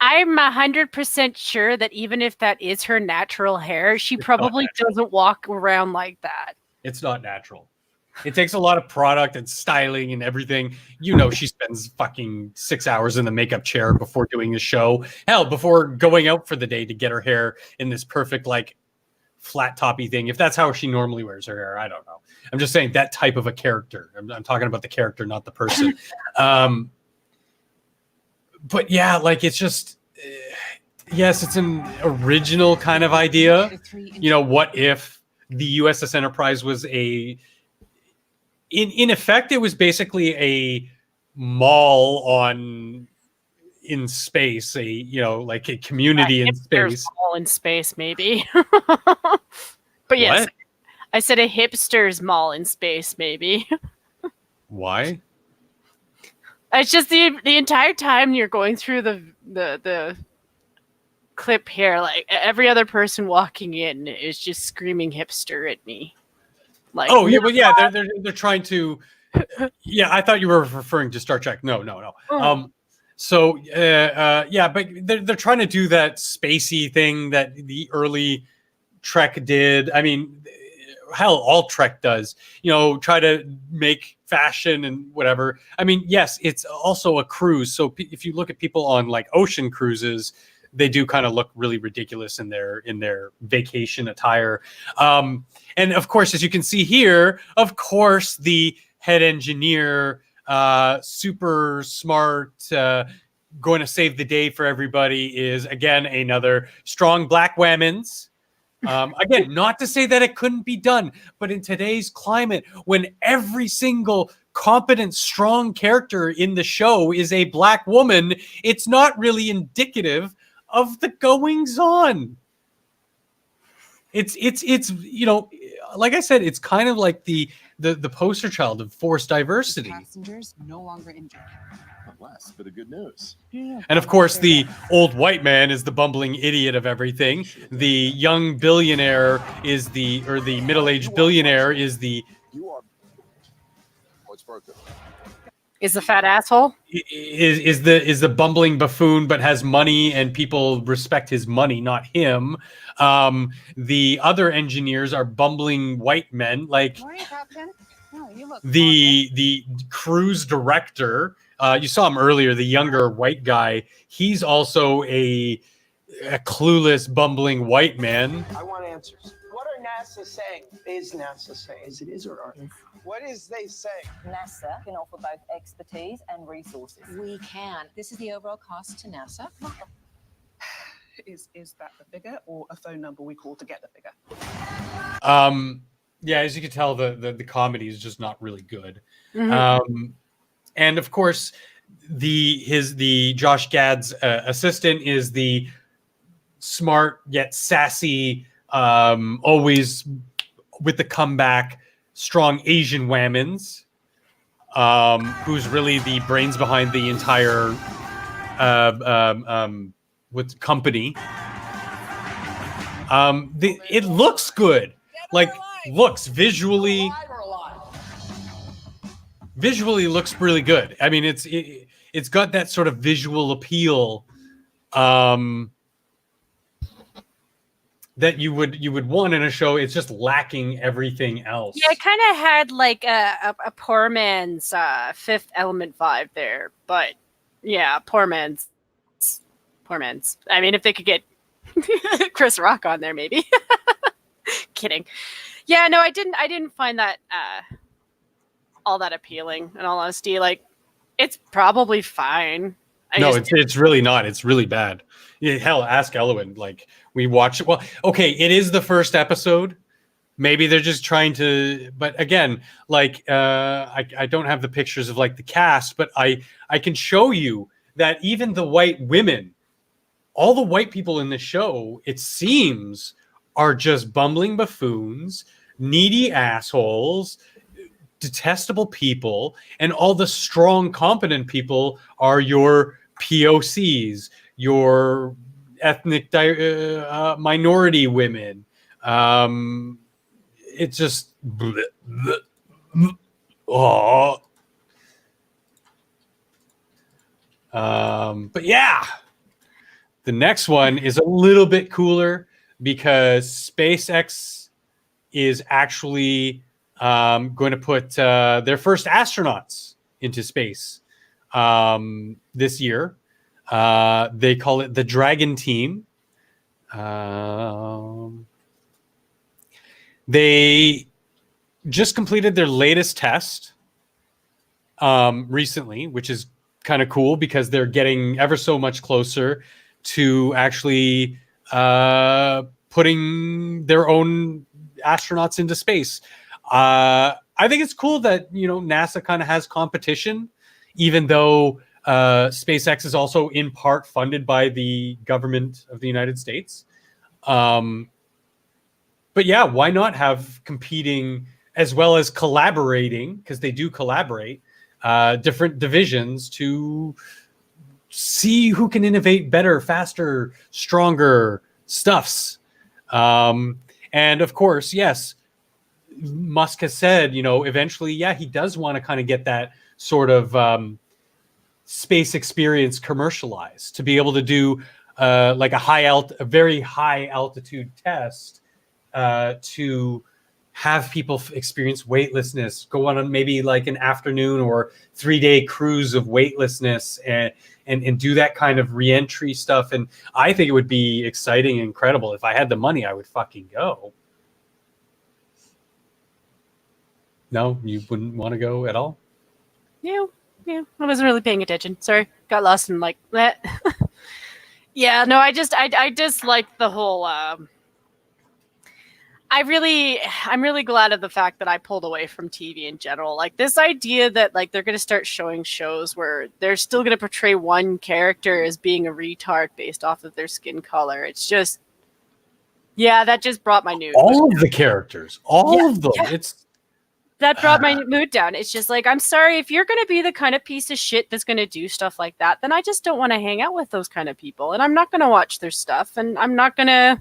I'm 100% sure that even if that is her natural hair, she probably doesn't walk around like that. it's not natural. It takes a lot of product and styling and everything. You know, she spends fucking 6 hours in the makeup chair before doing the show. Hell, before going out for the day to get her hair in this perfect, like, flat toppy thing. If that's how she normally wears her hair, I don't know. I'm just saying that type of a character. I'm talking about the character, not the person. But yeah, like, it's just, yes, it's an original kind of idea. You know, what if the USS Enterprise was in effect, it was basically a mall in space, like a community in space. Mall in space, maybe. But yes, What? I said a hipster's mall in space, maybe. Why? It's just the entire time you're going through the clip here, like every other person walking in is just screaming hipster at me. Like, Oh yeah, well yeah, they're trying to. Yeah, I thought you were referring to Star Trek. No. Oh. Yeah, but they're trying to do that spacey thing that the early Trek did. I mean, hell, all Trek does. You know, try to make fashion and whatever. I mean, yes, it's also a cruise. So if you look at people on like ocean cruises, they do kind of look really ridiculous in their vacation attire. And of course, as you can see here, of course, the head engineer, super smart, going to save the day for everybody, is again another strong black women's. Again, not to say that it couldn't be done, but in today's climate, when every single competent, strong character in the show is a black woman, it's not really indicative of the goings on. It's you know, like I said, it's kind of like the poster child of forced diversity. Passengers no longer injured. Unless for the good news. And of course, the old white man is the bumbling idiot of everything. The young billionaire is the middle-aged billionaire is the You are. What's broken? is the fat asshole? is the bumbling buffoon, but has money and people respect his money, not him. The other engineers are bumbling white men, like Morning, Captain. Oh, you look the cruise director. You saw him earlier, the younger white guy. He's also a clueless, bumbling white man. I want answers. What are NASA saying? Is NASA saying? Is it is or are? What is they saying? NASA can offer both expertise and resources. We can. This is the overall cost to NASA. Is that the figure or a phone number we call to get the figure? Yeah, as you can tell, the comedy is just not really good. Mm-hmm. And of course, the Josh Gad's assistant is the smart yet sassy, always with the comeback, strong Asian women's, who's really the brains behind the entire with company. It looks good, like looks visually looks really good. I mean, it's got that sort of visual appeal that you would want in a show. It's just lacking everything else. Yeah, it kind of had like a poor man's Fifth Element vibe there, but yeah, poor man's. I mean, if they could get Chris Rock on there, maybe. Kidding. Yeah, no, I didn't find that all that appealing. In all honesty, like it's probably fine. It's really not. It's really bad. Yeah, hell, ask Elwyn. Like we watched it. Well, okay, it is the first episode. Maybe they're just trying to. But again, like I don't have the pictures of like the cast, but I can show you that even the white women, all the white people in the show, it seems, are just bumbling buffoons, needy assholes, detestable people, and all the strong, competent people are your POCs, your ethnic minority women. It's just oh. But yeah, the next one is a little bit cooler because SpaceX is actually going to put their first astronauts into space this year. They call it the Dragon Team. They just completed their latest test recently, which is kind of cool because they're getting ever so much closer to actually putting their own astronauts into space. I think it's cool that, you know, NASA kind of has competition, even though SpaceX is also in part funded by the government of the United States. But yeah, why not have competing as well as collaborating, because they do collaborate, different divisions to see who can innovate better, faster, stronger stuffs. And of course, yes, Musk has said, you know, eventually, yeah, he does want to kind of get that sort of space experience commercialized, to be able to do like a very high altitude test to have people experience weightlessness, go on maybe like an afternoon or 3-day cruise of weightlessness and do that kind of reentry stuff. And I think it would be exciting and incredible. If I had the money, I would fucking go. No, you wouldn't want to go at all? Yeah, I wasn't really paying attention. Sorry, got lost in like that. Yeah, no, I just like the whole. I'm really glad of the fact that I pulled away from TV in general. Like this idea that like they're going to start showing shows where they're still going to portray one character as being a retard based off of their skin color. It's just, yeah, that just brought my mood. All of the characters, all of them. Yeah. That brought my mood down. It's just like, I'm sorry, if you're going to be the kind of piece of shit that's going to do stuff like that, then I just don't want to hang out with those kind of people. And I'm not going to watch their stuff. And I'm not going to,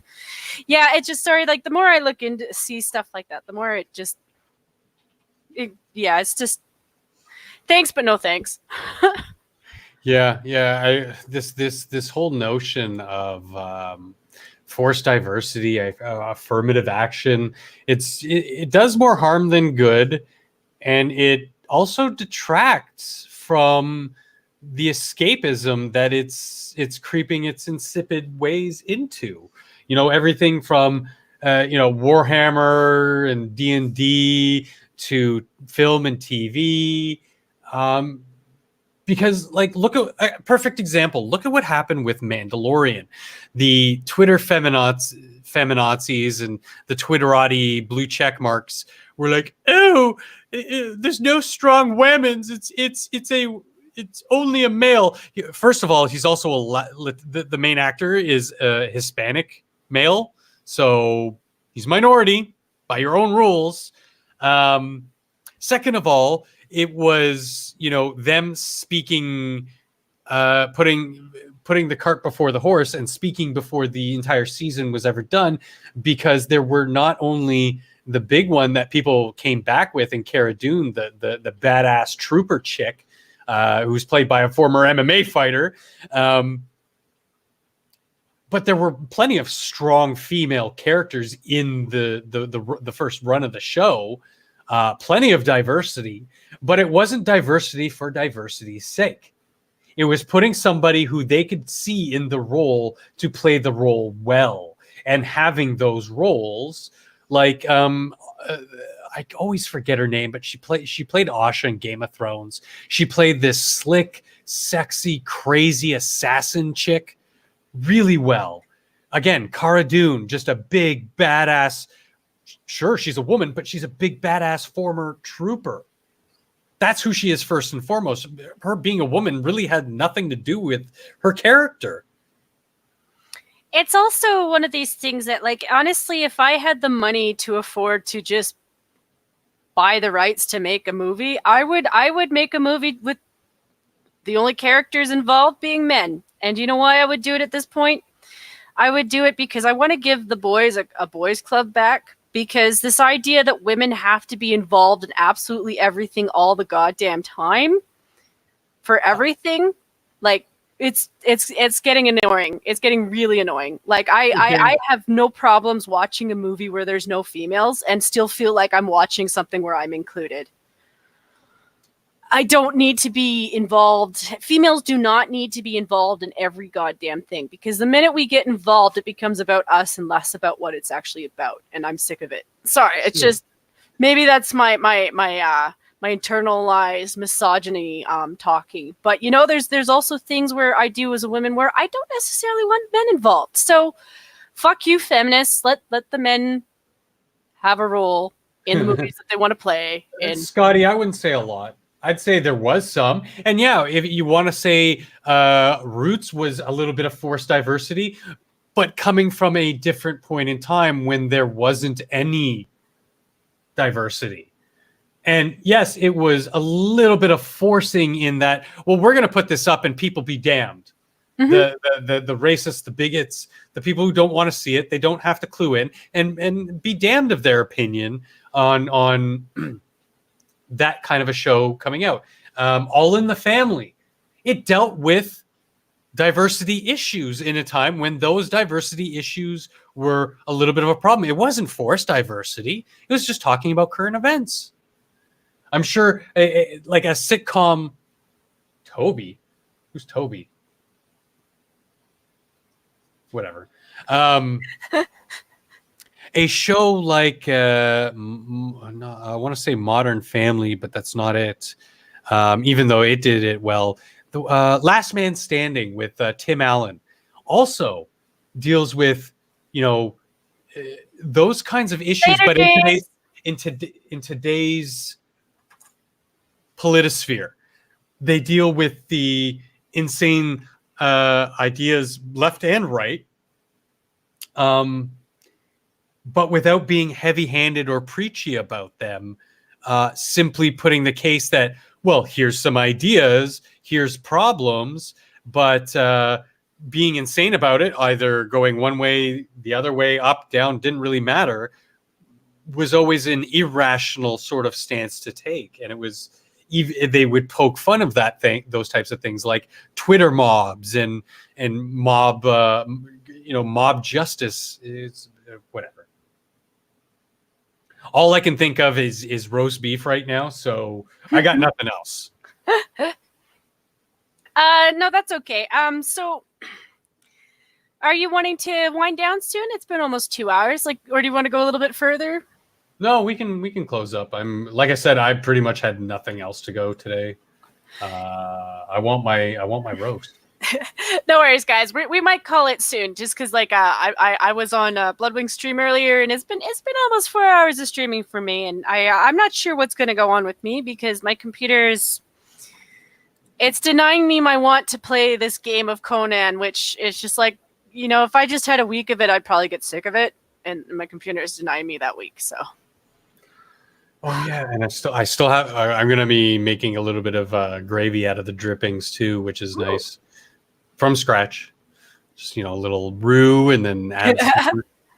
yeah, it's just, sorry, like the more I look into, see stuff like that, the more it's just, thanks, but no thanks. Yeah. This whole notion of, forced diversity, affirmative action, it does more harm than good, and it also detracts from the escapism that it's creeping its insipid ways into. You know, everything from Warhammer and D&D to film and TV. Because, like, look at a perfect example. Look at what happened with Mandalorian. The Twitter feminazis and the Twitterati blue check marks were like, "Oh, there's no strong women's. It's only a male." First of all, he's also the main actor is a Hispanic male, so he's minority by your own rules. Second of all, it was, you know, them speaking, putting the cart before the horse and speaking before the entire season was ever done, because there were not only the big one that people came back with in Cara Dune, the badass trooper chick, who's played by a former MMA fighter, but there were plenty of strong female characters in the first run of the show. Plenty of diversity, but it wasn't diversity for diversity's sake. It was putting somebody who they could see in the role to play the role well, and having those roles like I always forget her name, but she played Asha in Game of Thrones. She played this slick, sexy, crazy assassin chick really well. Again, Cara Dune, just a big badass. Sure, she's a woman, but she's a big badass former trooper. That's who she is first and foremost. Her being a woman really had nothing to do with her character. It's also one of these things that, like, honestly, if I had the money to afford to just buy the rights to make a movie, I would make a movie with the only characters involved being men. And you know why I would do it at this point? I would do it because I want to give the boys a boys club back, because this idea that women have to be involved in absolutely everything all the goddamn time for everything, like it's getting annoying. It's getting really annoying. Like I have no problems watching a movie where there's no females and still feel like I'm watching something where I'm included. I don't need to be involved. Females do not need to be involved in every goddamn thing, because the minute we get involved, it becomes about us and less about what it's actually about. And I'm sick of it. Sorry, it's just maybe that's my internalized misogyny talking. But you know, there's also things where I do as a woman where I don't necessarily want men involved. So fuck you, feminists. Let the men have a role in the movies that they want to play. And Scotty, I wouldn't say a lot. I'd say there was some. And yeah, if you want to say Roots was a little bit of forced diversity, but coming from a different point in time when there wasn't any diversity. And yes, it was a little bit of forcing in that, well, we're going to put this up and people be damned. Mm-hmm. The racists, the bigots, the people who don't want to see it, they don't have to clue in and be damned of their opinion on that kind of a show coming out. All in the Family. It dealt with diversity issues in a time when those diversity issues were a little bit of a problem. It wasn't forced diversity. It was just talking about current events. I'm sure like a sitcom, Toby. Who's Toby? Whatever. A show like, I want to say Modern Family, but that's not it. Even though it did it well. The Last Man Standing with Tim Allen also deals with, those kinds of issues, but in today's politosphere, they deal with the insane ideas left and right. But without being heavy-handed or preachy about them, simply putting the case that, well, here's some ideas, here's problems, but being insane about it, either going one way, the other way, up, down, didn't really matter, was always an irrational sort of stance to take. And it was, they would poke fun of that thing, those types of things like Twitter mobs and mob, mob justice, is whatever. All I can think of is roast beef right now, so I got nothing else. No, that's okay. So are you wanting to wind down soon? It's been almost 2 hours, or do you want to go a little bit further? No, we can close up. Like I said, I pretty much had nothing else to go today. I want my roast. No worries, guys. We might call it soon, just because I was on Bloodwing stream earlier, and it's been almost 4 hours of streaming for me, and I'm not sure what's going to go on with me because my computer's denying me my want to play this game of Conan, which is just like, if I just had a week of it, I'd probably get sick of it, and my computer is denying me that week. So. Oh yeah, and I still have. I'm going to be making a little bit of gravy out of the drippings too, which is nice. From scratch, just a little roux, and then add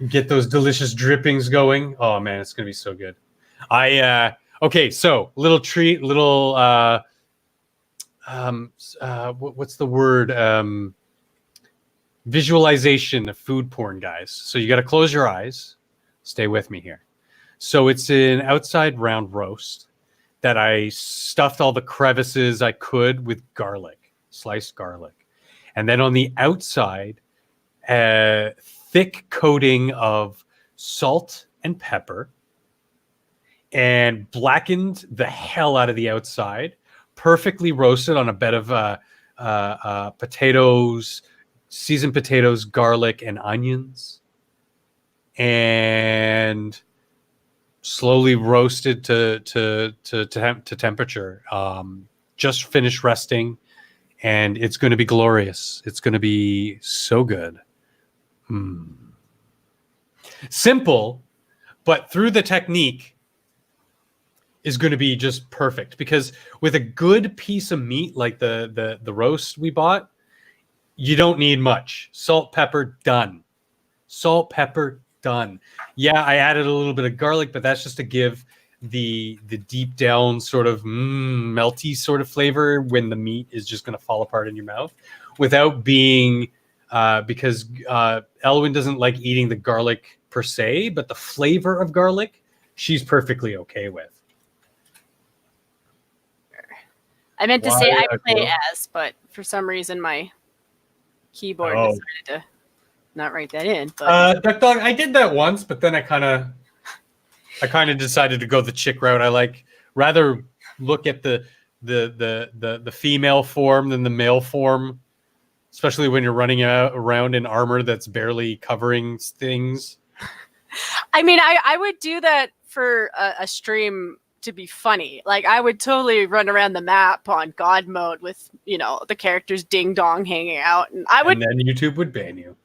get those delicious drippings going. Oh man, it's gonna be so good. Okay, so little treat, little what's the word? Visualization of food porn, guys. So you got to close your eyes. Stay with me here. So it's an outside round roast that I stuffed all the crevices I could with garlic, sliced garlic. And then on the outside, a thick coating of salt and pepper, and blackened the hell out of the outside, perfectly roasted on a bed of potatoes, seasoned potatoes, garlic, and onions, and slowly roasted to temperature. Just finished resting. And it's going to be glorious. It's going to be so good. Simple, but through the technique, is going to be just perfect, because with a good piece of meat like the roast we bought, you don't need much. Salt, pepper, done. Salt, pepper, done. Yeah, I added a little bit of garlic, but that's just to give the deep down sort of melty sort of flavor when the meat is just going to fall apart in your mouth, without being because Elwyn doesn't like eating the garlic per se, but the flavor of garlic she's perfectly okay with. I meant to say Why, I play Aquila? as, but for some reason my keyboard Oh. decided to not write that in. But Duck Dog, I did that once, but then I kind of decided to go the chick route. I like rather look at the female form than the male form, especially when you're running around in armor that's barely covering things. I mean, I would do that for a stream to be funny. Like, I would totally run around the map on God mode with, you know, the characters ding dong hanging out, and And then YouTube would ban you.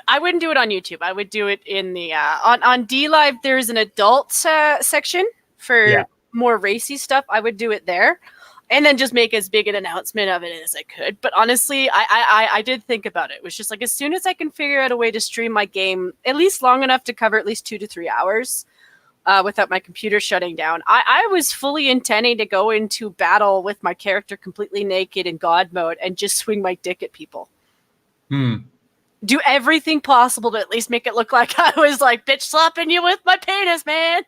I wouldn't do it on YouTube. I would do it in the on D Live. There's an adult section for more racy stuff. I would do it there, and then just make as big an announcement of it as I could. But honestly, I did think about it. It was just like, as soon as I can figure out a way to stream my game at least long enough to cover at least 2 to 3 hours without my computer shutting down, I was fully intending to go into battle with my character completely naked in God mode and just swing my dick at people. Do everything possible to at least make it look like I was like bitch slapping you with my penis, man.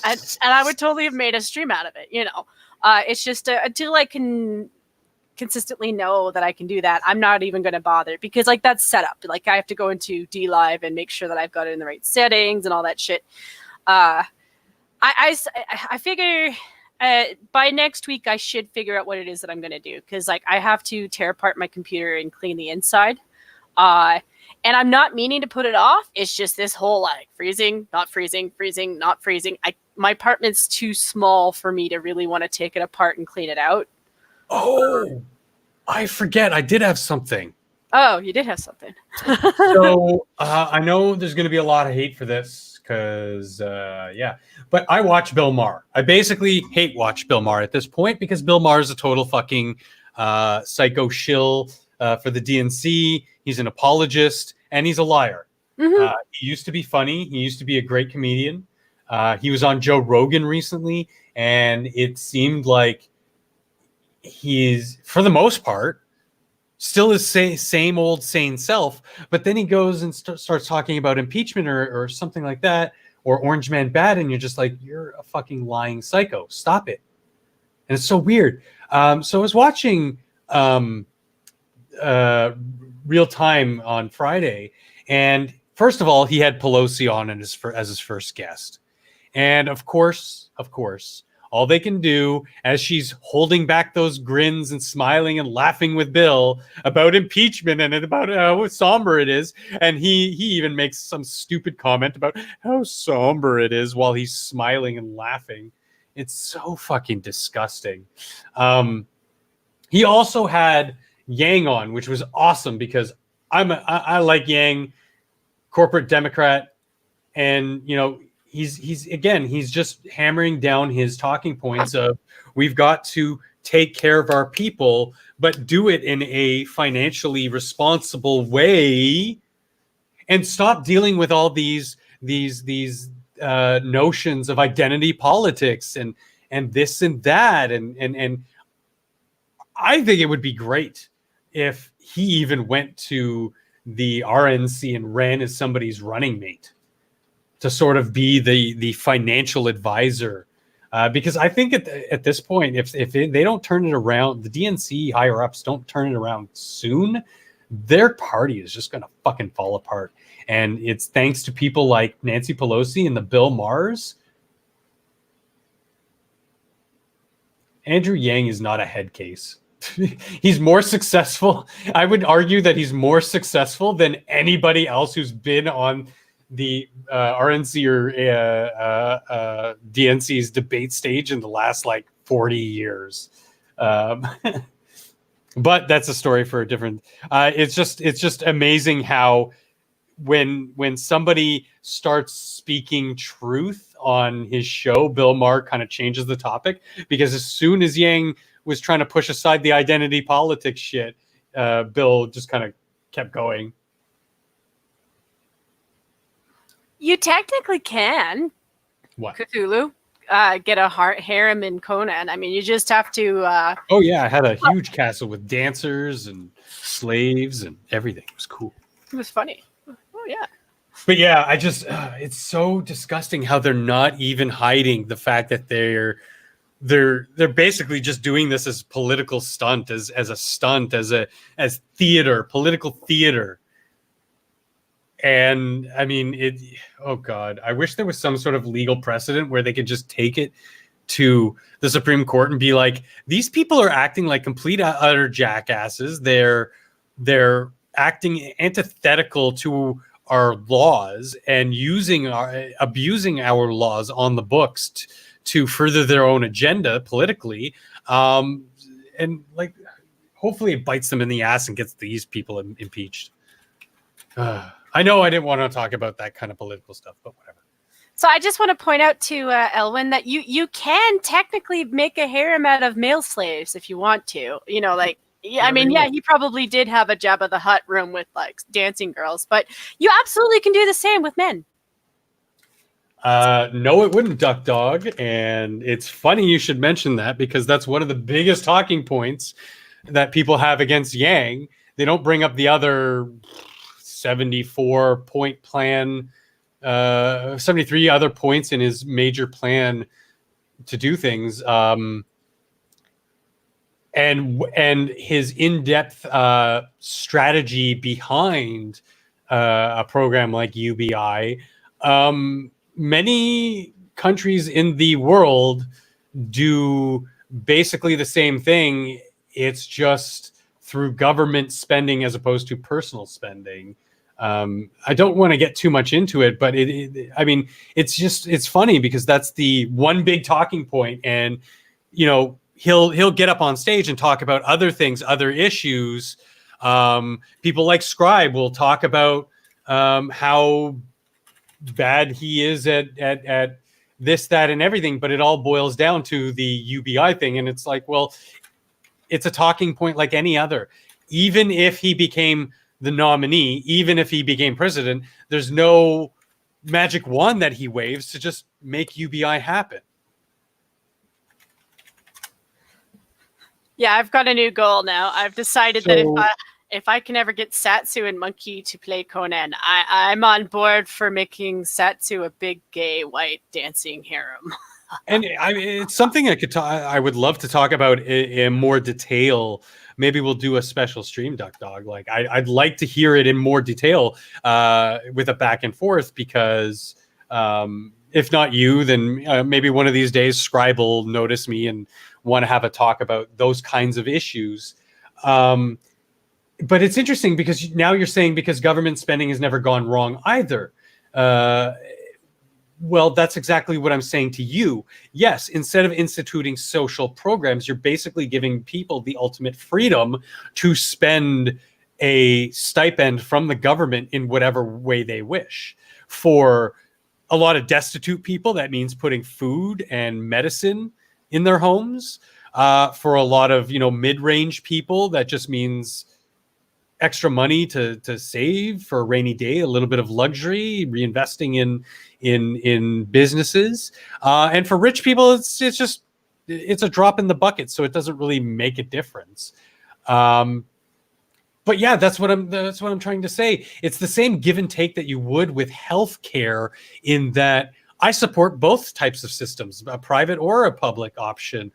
And I would totally have made a stream out of it, you know. It's just until I can consistently know that I can do that, I'm not even going to bother, because like that's set up. Like, I have to go into D Live and make sure that I've got it in the right settings and all that shit. I figure by next week I should figure out what it is that I'm going to do, because like I have to tear apart my computer and clean the inside. And I'm not meaning to put it off. It's just this whole like freezing, not freezing, freezing, not freezing. My apartment's too small for me to really want to take it apart and clean it out. Oh, I forget. I did have something. Oh, you did have something. So I know there's going to be a lot of hate for this because, but I watch Bill Maher. I basically hate watch Bill Maher at this point, because Bill Maher is a total fucking psycho shill for the DNC. He's an apologist, and he's a liar. Mm-hmm. He used to be funny. He used to be a great comedian. He was on Joe Rogan recently, and it seemed like he's, for the most part, still his same old sane self. But then he goes and starts talking about impeachment or something like that, or Orange Man Bad, and you're just like, you're a fucking lying psycho. Stop it. And it's so weird. So I was watching Real Time on Friday, and first of all, he had Pelosi on as his first guest, and of course, all they can do, as she's holding back those grins and smiling and laughing with Bill about impeachment and about how somber it is, and he even makes some stupid comment about how somber it is while he's smiling and laughing. It's so fucking disgusting. He also had Yang on, which was awesome, because I like Yang, corporate Democrat, and you know he's just hammering down his talking points of, we've got to take care of our people, but do it in a financially responsible way, and stop dealing with all these notions of identity politics and this and that, and I think it would be great if he even went to the RNC and ran as somebody's running mate to sort of be the financial advisor. Because I think at this point, if they don't turn it around, the DNC higher ups don't turn it around soon, their party is just going to fucking fall apart. And it's thanks to people like Nancy Pelosi and the Bill Mahers. Andrew Yang is not a head case. He's more successful. I would argue that he's more successful than anybody else who's been on the RNC or DNC's debate stage in the last like 40 years. But that's a story for a different. It's just amazing how when somebody starts speaking truth on his show, Bill Maher kind of changes the topic, because as soon as Yang was trying to push aside the identity politics shit, Bill just kind of kept going. You technically can. What? Cthulhu. Get a harem in Conan. I mean, you just have to. Oh yeah, I had a huge castle with dancers and slaves and everything. It was cool. It was funny. Oh yeah. But yeah, I just it's so disgusting how they're not even hiding the fact that they're basically just doing this as political stunt, as a stunt, as theater, political theater. And I mean, oh God, I wish there was some sort of legal precedent where they could just take it to the Supreme Court and be like, these people are acting like complete utter jackasses. They're acting antithetical to our laws and abusing our laws on the books to further their own agenda politically. And like, hopefully it bites them in the ass and gets these people impeached. I know I didn't want to talk about that kind of political stuff, but whatever. So I just want to point out to Elwin that you can technically make a harem out of male slaves if you want to. You know, like, yeah, I mean, yeah, he probably did have a Jabba the Hutt room with like dancing girls, but you absolutely can do the same with men. No, it wouldn't, Duck Dog. And it's funny you should mention that, because that's one of the biggest talking points that people have against Yang. They don't bring up the other 74-point plan, 73 other points in his major plan to do things, and his in-depth strategy behind a program like UBI. Many countries in the world do basically the same thing. It's just through government spending as opposed to personal spending. I don't want to get too much into it, but I mean, it's funny because that's the one big talking point, and you know, he'll get up on stage and talk about other things, other issues. People like Scribe will talk about how bad he is at this, that, and everything, but it all boils down to the UBI thing, and it's like, well, it's a talking point like any other. Even if he became the nominee, even if he became president, there's no magic wand that he waves to just make UBI happen. Yeah, I've got a new goal now. I've decided that if I can ever get Satsu and Monkey to play Conan, I'm on board for making Satsu a big gay white dancing harem. And I mean, it's something I would love to talk about in more detail. Maybe we'll do a special stream, Duck Dog. Like I'd like to hear it in more detail with a back and forth, because if not you, then maybe one of these days Scribe will notice me and want to have a talk about those kinds of issues. But it's interesting because now you're saying because government spending has never gone wrong either. Well, that's exactly what I'm saying to you. Yes, instead of instituting social programs, you're basically giving people the ultimate freedom to spend a stipend from the government in whatever way they wish. For a lot of destitute people, that means putting food and medicine in their homes. For a lot of, mid-range people, that just means extra money to save for a rainy day, a little bit of luxury, reinvesting in businesses. And for rich people, it's a drop in the bucket, so it doesn't really make a difference. But yeah, that's what I'm trying to say. It's the same give and take that you would with healthcare, in that I support both types of systems, a private or a public option.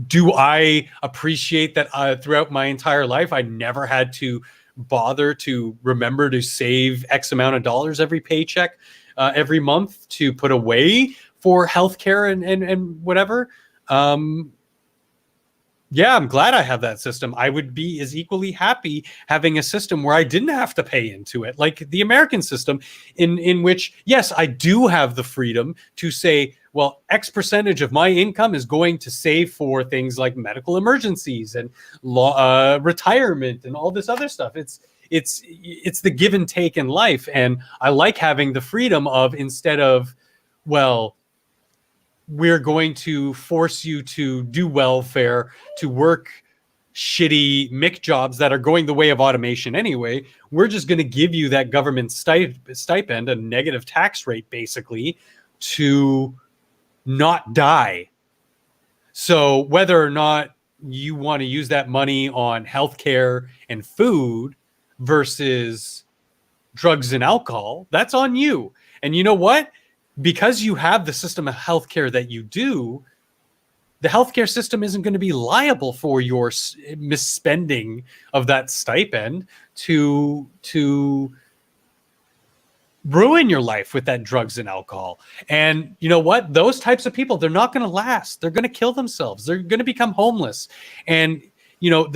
Do I appreciate that throughout my entire life, I never had to bother to remember to save X amount of dollars every paycheck, every month to put away for healthcare and whatever? Yeah, I'm glad I have that system. I would be as equally happy having a system where I didn't have to pay into it, like the American system, in which, yes, I do have the freedom to say, well, X percentage of my income is going to save for things like medical emergencies and retirement and all this other stuff. it's the give and take in life. And I like having the freedom of, instead of, well, we're going to force you to do welfare, to work shitty Mick jobs that are going the way of automation anyway. We're just going to give you that government stipend, a negative tax rate, basically, to not die. So whether or not you want to use that money on healthcare and food versus drugs and alcohol, that's on you. And you know what? Because you have the system of healthcare that you do, the healthcare system isn't going to be liable for your misspending of that stipend to ruin your life with that drugs and alcohol. And you know what? Those types of people, they're not going to last. They're going to kill themselves. They're going to become homeless. And you know,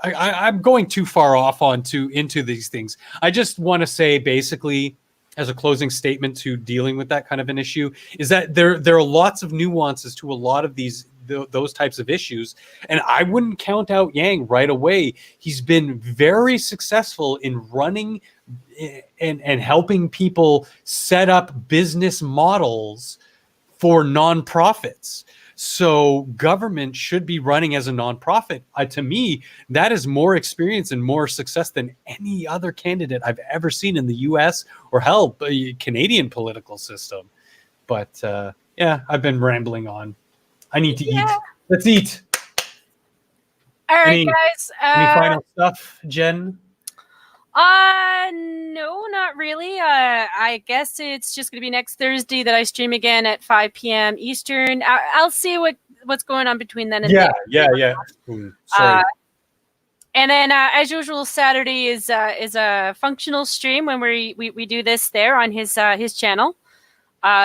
I'm going too far off into these things. I just want to say, basically, as a closing statement to dealing with that kind of an issue, is that there are lots of nuances to a lot of those types of issues. And I wouldn't count out Yang right away. He's been very successful in running and helping people set up business models for nonprofits. So government should be running as a nonprofit. To me, that is more experience and more success than any other candidate I've ever seen in the U.S. or hell, Canadian political system. But yeah, I've been rambling on. I need to eat. Let's eat. All right, guys. Any final stuff, Jen? No, not really. I guess it's just going to be next Thursday that I stream again at 5 p.m. Eastern. I'll see what's going on between then and then. Yeah. Sorry. And then, as usual, Saturday is a functional stream when we do this there on his channel.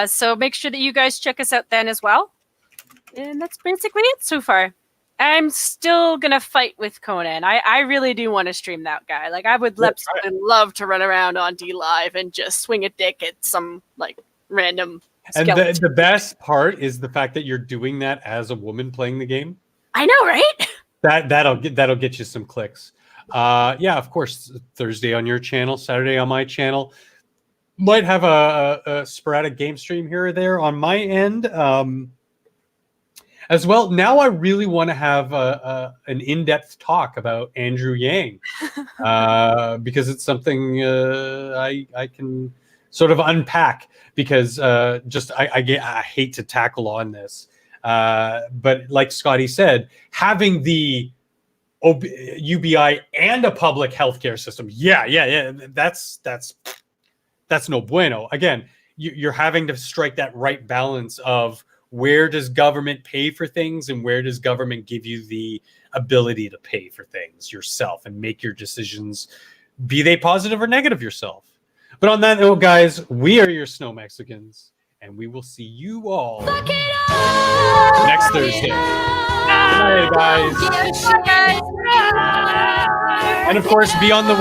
So make sure that you guys check us out then as well. And that's basically it so far. I'm still gonna fight with Conan. I really do want to stream that guy. Like, I would love to run around on D Live and just swing a dick at some like random skeleton. And the best part is the fact that you're doing that as a woman playing the game. I know, right? That'll get you some clicks. Yeah, of course. Thursday on your channel, Saturday on my channel. Might have a sporadic game stream here or there on my end. As well, now I really want to have an in-depth talk about Andrew Yang because it's something I can sort of unpack, because I hate to tackle on this, but like Scotty said, having the UBI and a public healthcare system, that's no bueno. Again, you're having to strike that right balance of, where does government pay for things and where does government give you the ability to pay for things yourself and make your decisions, be they positive or negative yourself. But on that note, guys, we are your Snow Mexicans, and we will see you all next Thursday. Good night, guys. And of course, be on the